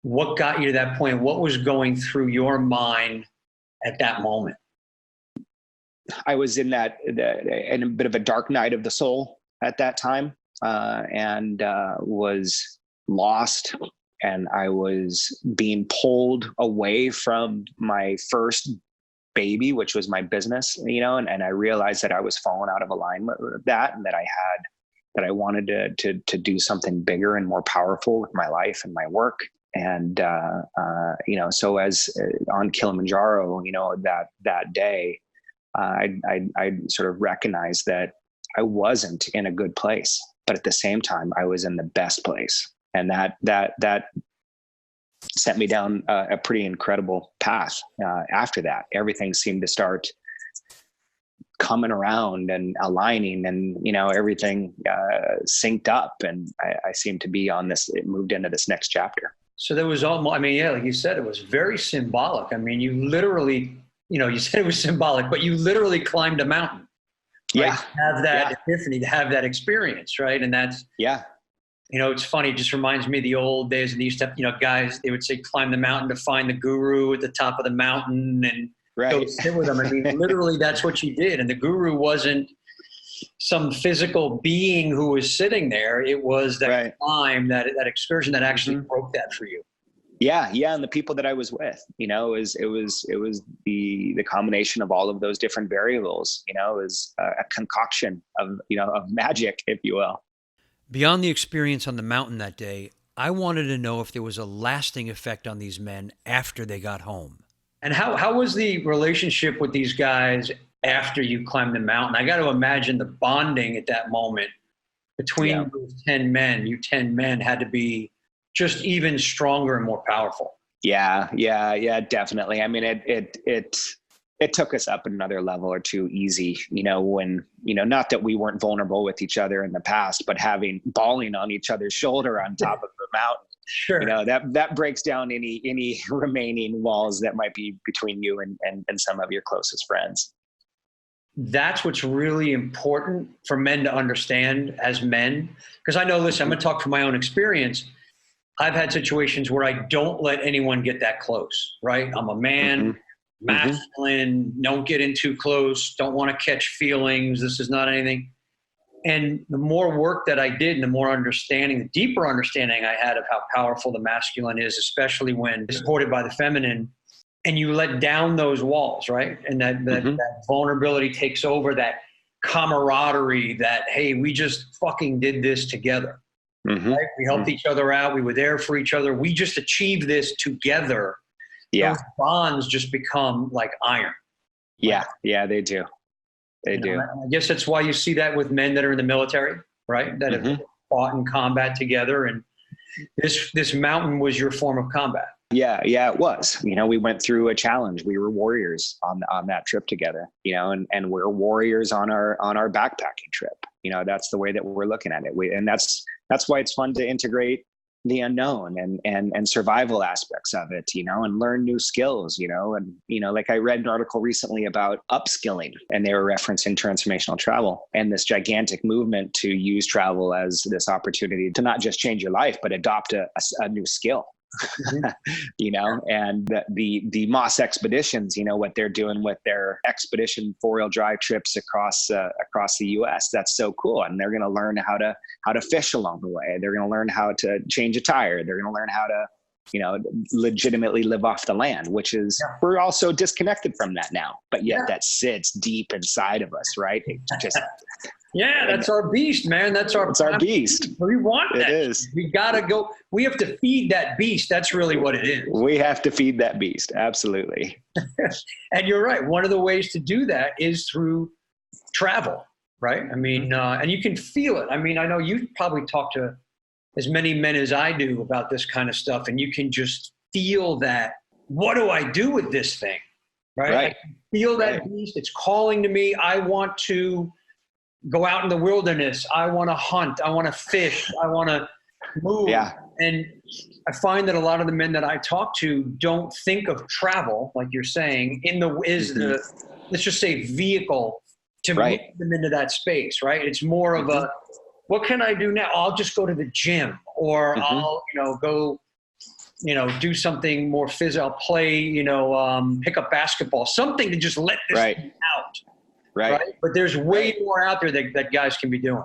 what got you to that point? What was going through your mind at that moment? I was in in a bit of a dark night of the soul at that time, and was lost. And I was being pulled away from my first baby, which was my business, and I realized that I was falling out of alignment with that, and that I wanted to do something bigger and more powerful with my life and my work. And, so as on Kilimanjaro, that day, I sort of recognized that I wasn't in a good place, but at the same time, I was in the best place. And that sent me down a pretty incredible path. After that, everything seemed to start coming around and aligning, and everything synced up, and I seemed to be it moved into this next chapter. So there was almost, like you said, it was very symbolic. I mean, you literally, you said it was symbolic, but you literally climbed a mountain. Right? Yeah. To have that epiphany, to have that experience, right? And that's it's funny. It just reminds me of the old days. And they used to have, guys, they would say, climb the mountain to find the guru at the top of the mountain and go sit with them. I mean, literally, that's what you did. And the guru wasn't some physical being who was sitting there. It was that climb, that excursion that actually broke that for you. Yeah. And the people that I was with, it was the combination of all of those different variables. It was a concoction of magic, if you will. Beyond the experience on the mountain that day, I wanted to know if there was a lasting effect on these men after they got home. And how was the relationship with these guys after you climbed the mountain? I got to imagine the bonding at that moment between those 10 men, you 10 men, had to be just even stronger and more powerful. Yeah, definitely. I mean, it took us up another level or two easy, when, not that we weren't vulnerable with each other in the past, but bawling on each other's shoulder on top of the mountain. Sure. That breaks down any remaining walls that might be between you and some of your closest friends. That's what's really important for men to understand as men. Because I know, listen, I'm going to talk from my own experience. I've had situations where I don't let anyone get that close, right? I'm a man, masculine, don't get in too close, don't want to catch feelings. This is not anything. And the more work that I did and the more understanding, the deeper understanding I had of how powerful the masculine is, especially when supported by the feminine, and you let down those walls, right? And that vulnerability takes over, that camaraderie, that, hey, we just fucking did this together. Right? We helped each other out. We were there for each other. We just achieved this together. Yeah. Those bonds just become like iron. Yeah. Yeah, they do. They do. I guess that's why you see that with men that are in the military, right? That have fought in combat together. And this mountain was your form of combat. Yeah, it was. We went through a challenge. We were warriors on that trip together, and we're warriors on our backpacking trip. That's the way that we're looking at it. And that's why it's fun to integrate the unknown and survival aspects of it, and learn new skills, like I read an article recently about upskilling, and they were referencing transformational travel and this gigantic movement to use travel as this opportunity to not just change your life, but adopt a new skill. And the Moss expeditions, what they're doing with their expedition 4-wheel drive trips across the US, that's so cool. And they're going to learn how to fish along the way. They're going to learn how to change a tire. They're going to learn how to legitimately live off the land, which is, we're also disconnected from that now, but yet that sits deep inside of us, right? It just, that's our beast, man. It's our beast. We want that. It is. We gotta go. We have to feed that beast. That's really what it is. We have to feed that beast. Absolutely. And you're right. One of the ways to do that is through travel, right? I mean, and you can feel it. I mean, I know you probably talk to as many men as I do about this kind of stuff, and you can just feel that. What do I do with this thing? Right. I can feel that beast. It's calling to me. I want to go out in the wilderness. I want to hunt. I want to fish. I want to move. Yeah. And I find that a lot of the men that I talk to don't think of travel, like you're saying, let's just say, vehicle to move them into that space, right? It's more of a, what can I do now? I'll just go to the gym, or I'll, go, do something more physical. I'll play, pick up basketball, something to just let this thing out. Right. But there's way more out there that guys can be doing.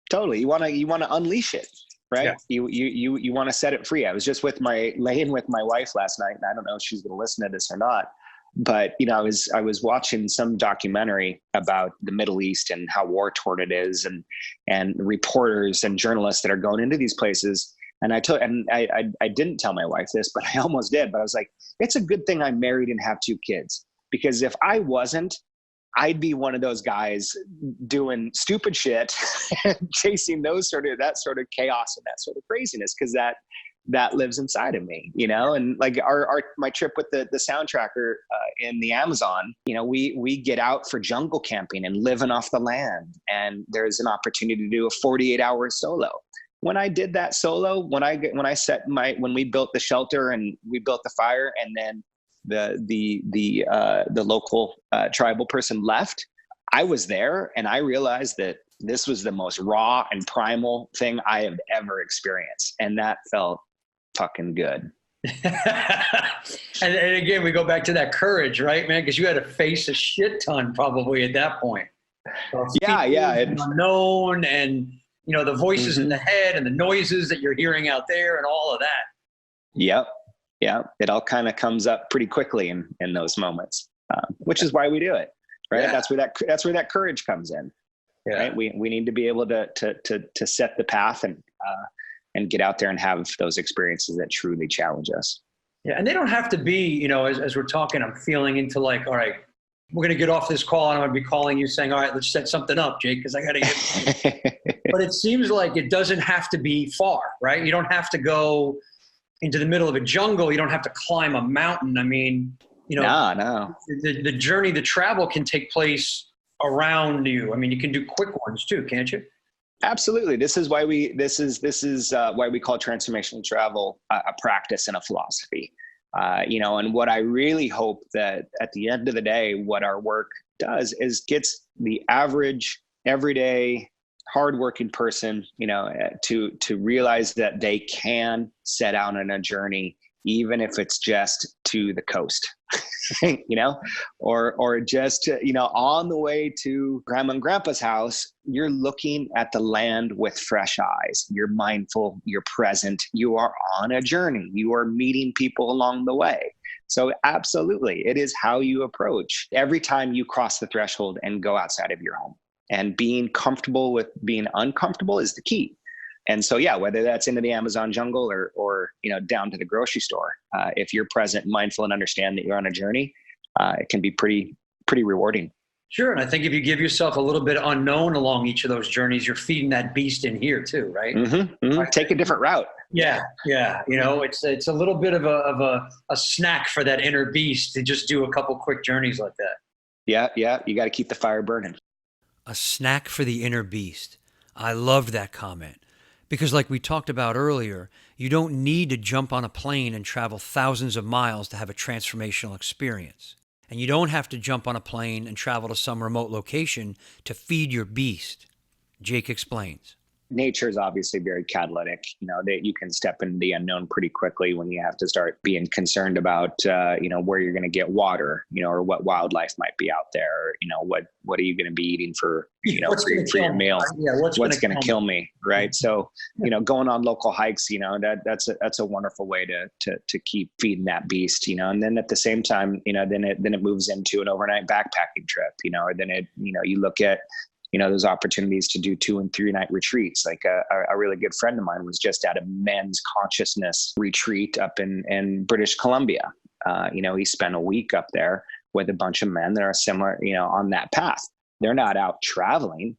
Totally. You want to unleash it, right? Yeah. You want to set it free. I was just laying with my wife last night, and I don't know if she's going to listen to this or not, but I was watching some documentary about the Middle East and how war torn it is, and reporters and journalists that are going into these places. And I didn't tell my wife this, but I almost did. But I was like, it's a good thing I'm married and have 2 kids, because if I wasn't, I'd be one of those guys doing stupid shit and chasing that sort of chaos and that sort of craziness, because that lives inside of me, and like my trip with the sound tracker in the Amazon, we get out for jungle camping and living off the land, and there's an opportunity to do a 48-hour solo. When I did that solo, when we built the shelter and we built the fire, and then the local tribal person left, I was there, and I realized that this was the most raw and primal thing I have ever experienced, and that felt fucking good. and again, we go back to that courage, right, man? Because you had to face a shit ton probably at that point. So unknown, and the voices in the head and the noises that you're hearing out there and all of that. Yep. Yeah, it all kind of comes up pretty quickly in those moments, which is why we do it, right? Yeah. That's where that courage comes in, right? We need to be able to set the path and get out there and have those experiences that truly challenge us. Yeah, and they don't have to be, as we're talking, I'm feeling into like, all right, we're going to get off this call, and I'm going to be calling you saying, all right, let's set something up, Jake, because I got to get. But it seems like it doesn't have to be far, right? You don't have to go into the middle of a jungle. You don't have to climb a mountain. I mean, no. The journey, the travel can take place around you. I mean, you can do quick ones too, can't you? Absolutely. This is why we call transformational travel a practice and a philosophy. And what I really hope that at the end of the day, what our work does is gets the average, everyday, hardworking person, to realize that they can set out on a journey, even if it's just to the coast, or just, on the way to grandma and grandpa's house, you're looking at the land with fresh eyes. You're mindful, you're present, you are on a journey, you are meeting people along the way. So absolutely, it is how you approach every time you cross the threshold and go outside of your home. And being comfortable with being uncomfortable is the key. And so, whether that's into the Amazon jungle or down to the grocery store, if you're present, mindful, and understand that you're on a journey, it can be pretty pretty rewarding. Sure. And I think if you give yourself a little bit unknown along each of those journeys, you're feeding that beast in here too, right? Right? Take a different route. Yeah. It's a little bit of a snack for that inner beast to just do a couple quick journeys like that. Yeah. You got to keep the fire burning. A snack for the inner beast. I loved that comment. Because like we talked about earlier, you don't need to jump on a plane and travel thousands of miles to have a transformational experience. And you don't have to jump on a plane and travel to some remote location to feed your beast. Jake explains. Nature is obviously very catalytic, that you can step into the unknown pretty quickly when you have to start being concerned about, where you're going to get water, or what wildlife might be out there, what are you going to be eating for your meal? Yeah, what's going to kill me? Right. So, going on local hikes, that's a wonderful way to keep feeding that beast, and then at the same time, then it moves into an overnight backpacking trip, or then you look at, those opportunities to do 2 and 3 night retreats. Like a really good friend of mine was just at a men's consciousness retreat up in British Columbia. He spent a week up there with a bunch of men that are similar, on that path. They're not out traveling.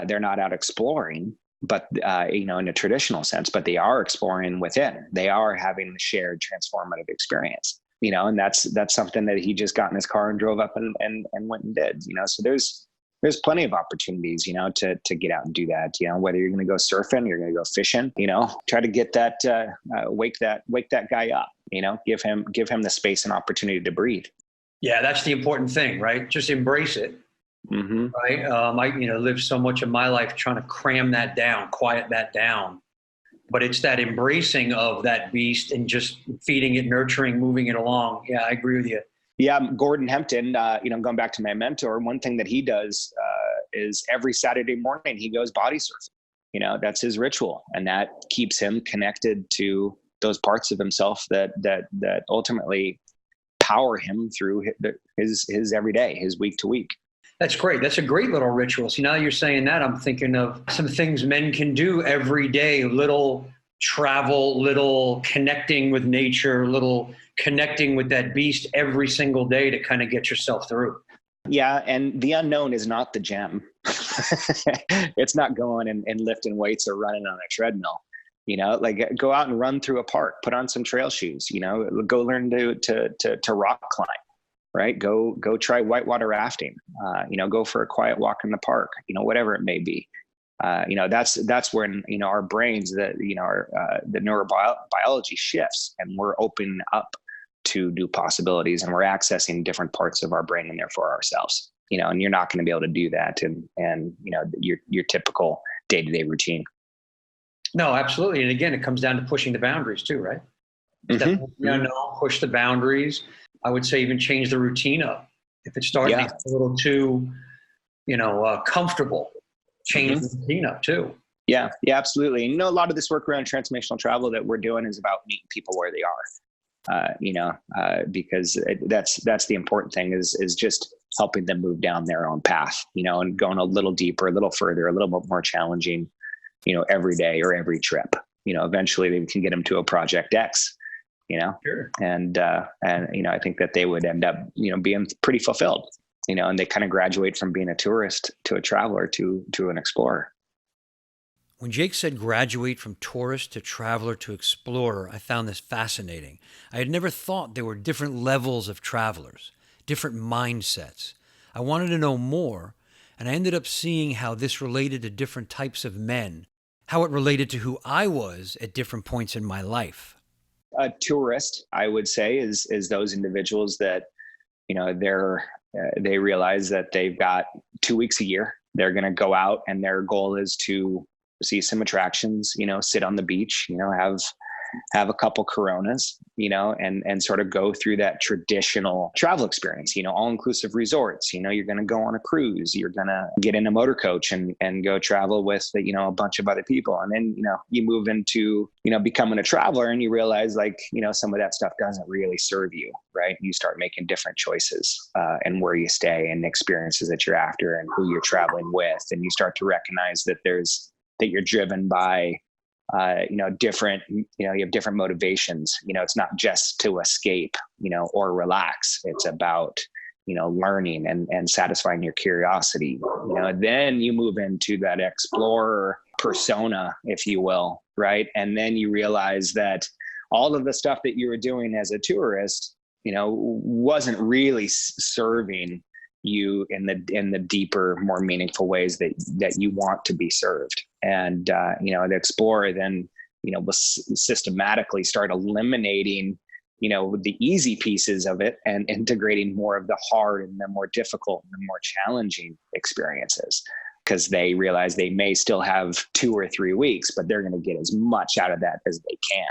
They're not out exploring, but, in a traditional sense, but they are exploring within. They are having the shared transformative experience, and that's something that he just got in his car and drove up and went and did, so there's plenty of opportunities, to get out and do that, whether you're going to go surfing, you're going to go fishing, try to get that, wake that guy up, give him the space and opportunity to breathe. Yeah. That's the important thing, right? Just embrace it. Mm-hmm. Right. I, live so much of my life trying to cram that down, quiet that down, but it's that embracing of that beast and just feeding it, nurturing, moving it along. Yeah. I agree with you. Yeah, Gordon Hempton, going back to my mentor, one thing that he does is every Saturday morning he goes body surfing. That's his ritual, and that keeps him connected to those parts of himself that ultimately power him through his everyday, his week to week. That's great. That's a great little ritual. See, now you're saying that, I'm thinking of some things men can do every day, little travel, little connecting with nature, little connecting with that beast every single day to kind of get yourself through. Yeah. And the unknown is not the gem. It's not going and lifting weights or running on a treadmill, like go out and run through a park, put on some trail shoes, go learn to rock climb, right? Go try whitewater rafting, go for a quiet walk in the park, whatever it may be. That's when, our brains, the neurobiology shifts and we're open up to new possibilities and we're accessing different parts of our brain and therefore ourselves, and you're not going to be able to do that and your typical day-to-day routine. No, absolutely. And again, it comes down to pushing the boundaries too, right? Mm-hmm. Push the boundaries. I would say even change the routine up. If it's starting to get a little too, comfortable, change the routine up too. Yeah, absolutely. And a lot of this work around transformational travel that we're doing is about meeting people where they are. Because that's the important thing is just helping them move down their own path, and going a little deeper, a little further, a little bit more challenging, every day or every trip. Eventually we can get them to a project X, Sure. and I think that they would end up, being pretty fulfilled, and they kind of graduate from being a tourist to a traveler to an explorer. When Jake said graduate from tourist to traveler to explorer, I found this fascinating. I had never thought there were different levels of travelers, different mindsets. I wanted to know more, and I ended up seeing how this related to different types of men, how it related to who I was at different points in my life. A tourist, I would say, is those individuals that, they realize that they've got 2 weeks a year. They're going to go out and their goal is to see some attractions, sit on the beach, have a couple Coronas, and sort of go through that traditional travel experience, all-inclusive resorts, you're going to go on a cruise, you're going to get in a motor coach and go travel with, a bunch of other people. And then, you move into, becoming a traveler and you realize some of that stuff doesn't really serve you, right? You start making different choices and where you stay and the experiences that you're after and who you're traveling with. And you start to recognize that you're driven by different, you have different motivations. It's not just to escape, or relax. It's about, learning and satisfying your curiosity. Then you move into that explorer persona, if you will, right? And then you realize that all of the stuff that you were doing as a tourist, wasn't really serving you in the deeper, more meaningful ways that you want to be served. And the explorer then will systematically start eliminating the easy pieces of it and integrating more of the hard and the more difficult and the more challenging experiences, because they realize they may still have 2 or 3 weeks, but they're going to get as much out of that as they can.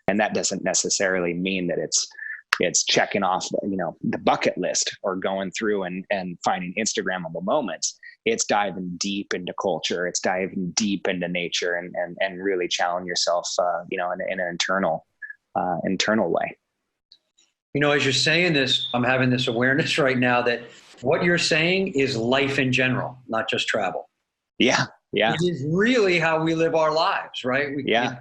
And that doesn't necessarily mean that it's checking off, the bucket list or going through and finding Instagrammable moments. It's diving deep into culture. It's diving deep into nature and really challenge yourself, in an internal way. As you're saying this, I'm having this awareness right now that what you're saying is life in general, not just travel. Yeah. Yeah. It is really how we live our lives, right?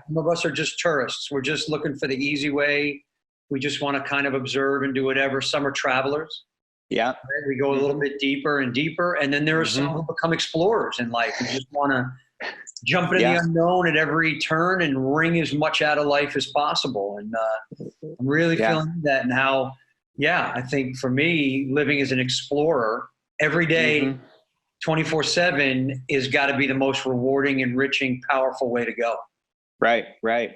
Some of us are just tourists. We're just looking for the easy way. We just want to kind of observe and do whatever. Some are travelers. Yeah. Right? We go a little bit deeper and deeper. And then there are some who become explorers in life and just want to jump into the unknown at every turn and wring as much out of life as possible. And I'm really feeling that. And how, I think for me, living as an explorer every day, 24/7 is got to be the most rewarding, enriching, powerful way to go. Right.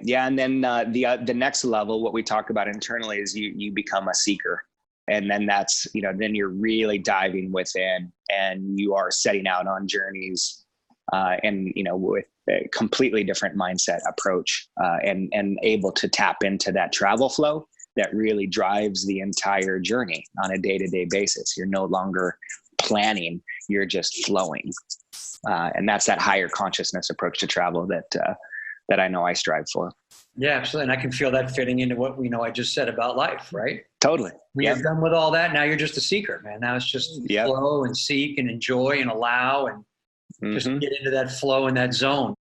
Yeah. And then the next level, what we talk about internally is you become a seeker. And then that's, then you're really diving within and you are setting out on journeys with a completely different mindset approach and able to tap into that travel flow that really drives the entire journey on a day-to-day basis. You're no longer planning, you're just flowing. And that's that higher consciousness approach to travel that I know I strive for. Yeah, absolutely. And I can feel that fitting into what I just said about life, right? Totally. When you're done with all that, now you're just a seeker, man. Now it's just flow and seek and enjoy and allow and just get into that flow and that zone.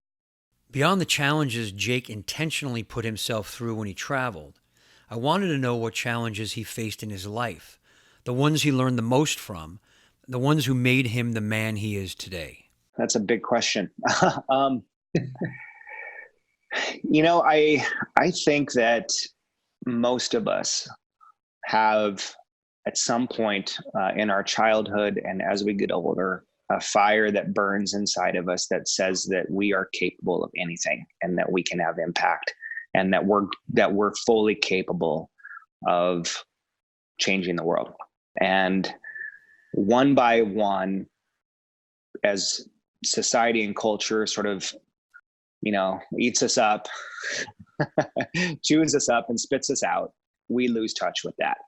Beyond the challenges Jake intentionally put himself through when he traveled, I wanted to know what challenges he faced in his life, the ones he learned the most from, the ones who made him the man he is today. That's a big question. I think that most of us have at some point in our childhood and as we get older, a fire that burns inside of us that says that we are capable of anything and that we can have impact and that we're fully capable of changing the world. And one by one, as society and culture sort of eats us up, chews us up and spits us out, we lose touch with that.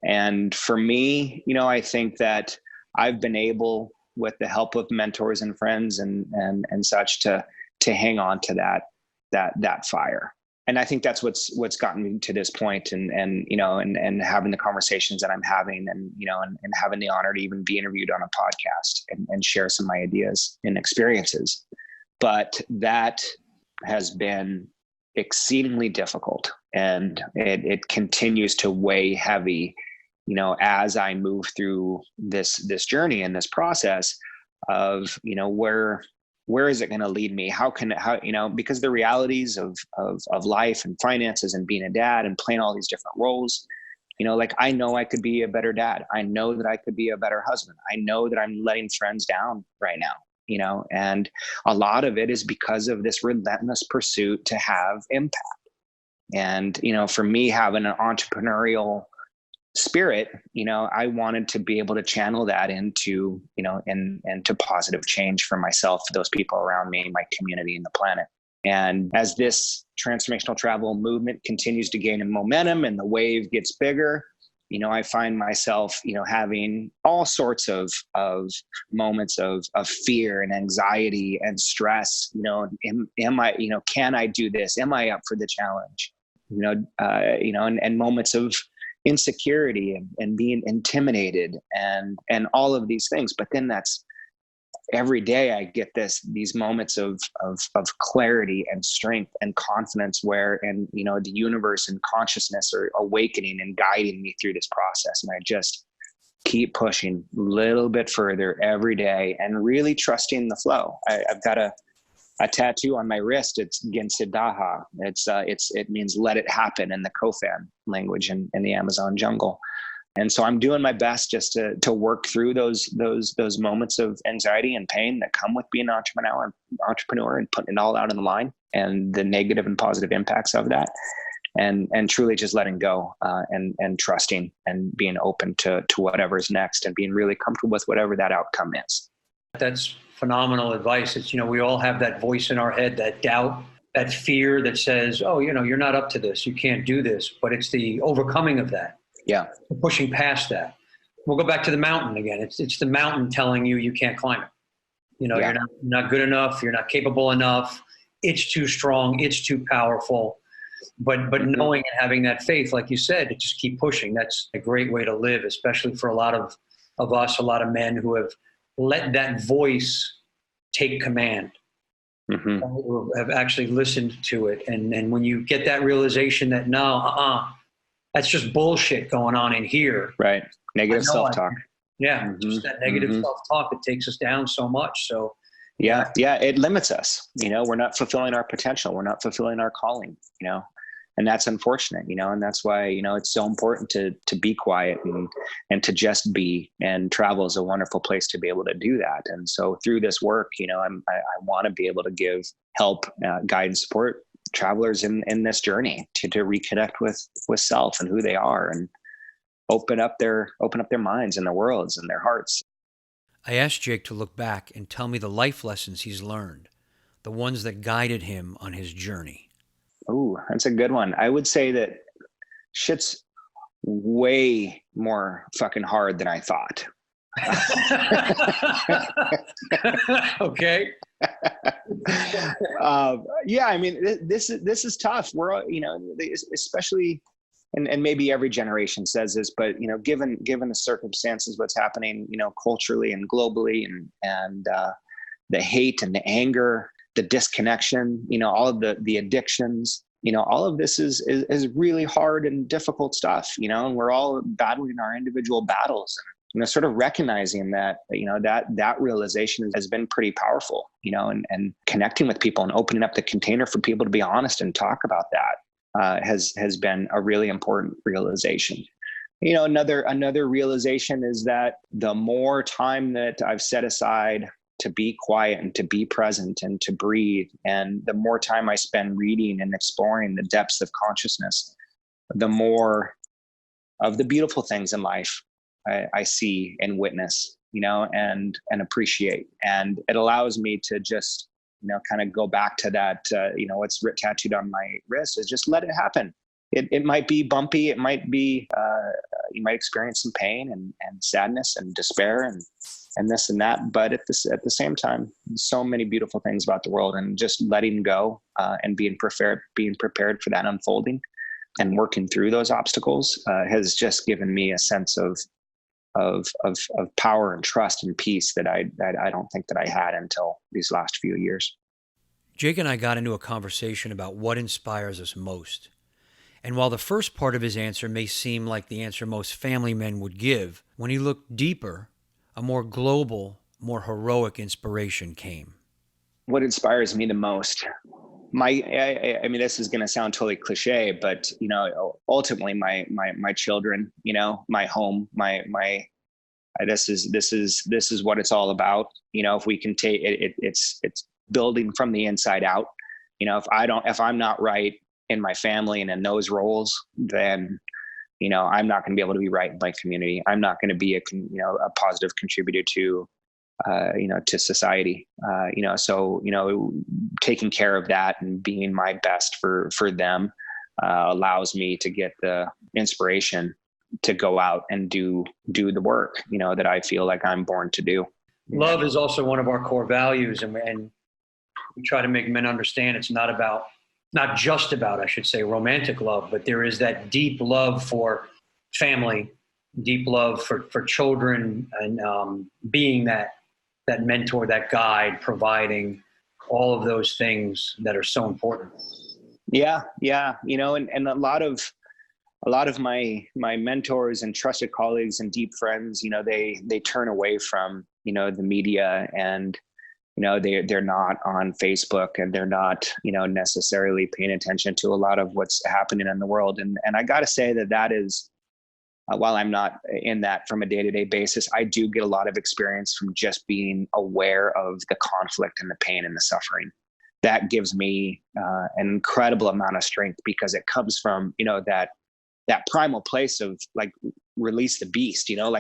And for me, I think that I've been able, with the help of mentors and friends and such, to hang on to that fire. And I think that's what's gotten me to this point and having the conversations that I'm having and having the honor to even be interviewed on a podcast and share some of my ideas and experiences. But that has been exceedingly difficult, and it continues to weigh heavy, as I move through this journey and this process of, where is it going to lead me? Because the realities of life and finances and being a dad and playing all these different roles, I know I could be a better dad. I know that I could be a better husband. I know that I'm letting friends down right now. And a lot of it is because of this relentless pursuit to have impact. And, for me, having an entrepreneurial spirit, I wanted to be able to channel that into, into positive change for myself, for those people around me, my community, and the planet. And as this transformational travel movement continues to gain in momentum and the wave gets bigger, I find myself, having all sorts of moments of fear and anxiety and stress. Am I, can I do this? Am I up for the challenge? And moments of insecurity and being intimidated and all of these things. But then that's every day I get these moments of clarity and strength and confidence where, the universe and consciousness are awakening and guiding me through this process. And I just keep pushing a little bit further every day and really trusting the flow. I've got a tattoo on my wrist. It's Gensidaha. It means let it happen in the Kofan language in the Amazon jungle. And so I'm doing my best just to work through those moments of anxiety and pain that come with being an entrepreneur and putting it all out on the line, and the negative and positive impacts of that. And truly just letting go, and trusting and being open to whatever's next, and being really comfortable with whatever that outcome is. That's phenomenal advice. It's, we all have that voice in our head, that doubt, that fear that says, oh, you're not up to this. You can't do this. But it's the overcoming of that. Yeah. Pushing past that. We'll go back to the mountain again. It's the mountain telling you can't climb it. You're not good enough. You're not capable enough. It's too strong. It's too powerful. But knowing and having that faith, like you said, to just keep pushing, that's a great way to live, especially for a lot of us, a lot of men who have let that voice take command, who have actually listened to it. And when you get that realization that, no, that's just bullshit going on in here. Right. Negative self-talk. Just that negative self-talk that takes us down so much. So yeah, it limits us. We're not fulfilling our potential. We're not fulfilling our calling, and that's unfortunate, and that's why, it's so important to be quiet and to just be, and travel is a wonderful place to be able to do that. And so through this work, I want to be able to give help, guide and support travelers in this journey to reconnect with self and who they are, and open up their minds and their worlds and their hearts. I asked Jake to look back and tell me the life lessons he's learned, the ones that guided him on his journey. Oh, that's a good one. I would say that shit's way more fucking hard than I thought. Okay. Yeah, I mean, this is tough. We're, especially, and maybe every generation says this, but given the circumstances, what's happening, culturally and globally, and the hate and the anger, the disconnection, all of the addictions, all of this is really hard and difficult stuff, and we're all battling our individual battles. And sort of recognizing that, that realization has been pretty powerful, and connecting with people and opening up the container for people to be honest and talk about that has been a really important realization. Another realization is that the more time that I've set aside to be quiet and to be present and to breathe, and the more time I spend reading and exploring the depths of consciousness, the more of the beautiful things in life I see and witness, and appreciate. And it allows me to just, kind of go back to that, what's tattooed on my wrist is just let it happen. It might be bumpy. It might be, you might experience some pain and sadness and despair and this and that. But at the same time, so many beautiful things about the world, and just letting go, and being prepared for that unfolding and working through those obstacles, has just given me a sense of power and trust and peace that I don't think that I had until these last few years. Jake and I got into a conversation about what inspires us most. And while the first part of his answer may seem like the answer most family men would give, when he looked deeper, a more global, more heroic inspiration came. What inspires me the most? I mean, this is going to sound totally cliche, but ultimately my children, my home, this is what it's all about. If we can take it, it's building from the inside out. If I'm not right in my family and in those roles, then, I'm not going to be able to be right in my community. I'm not going to be a positive contributor to society, so, taking care of that and being my best for them, allows me to get the inspiration to go out and do the work, that I feel like I'm born to do. Love is also one of our core values. And we try to make men understand it's not just about, I should say, romantic love, but there is that deep love for family, deep love for children, and being that mentor, that guide, providing all of those things that are so important. Yeah. And a lot of a lot of my mentors and trusted colleagues and deep friends, they turn away from, the media, and, they're not on Facebook, and they're not, necessarily paying attention to a lot of what's happening in the world. And I got to say that is, while I'm not in that from a day-to-day basis, I do get a lot of experience from just being aware of the conflict and the pain and the suffering. That gives me an incredible amount of strength, because it comes from, that primal place of like, release the beast, like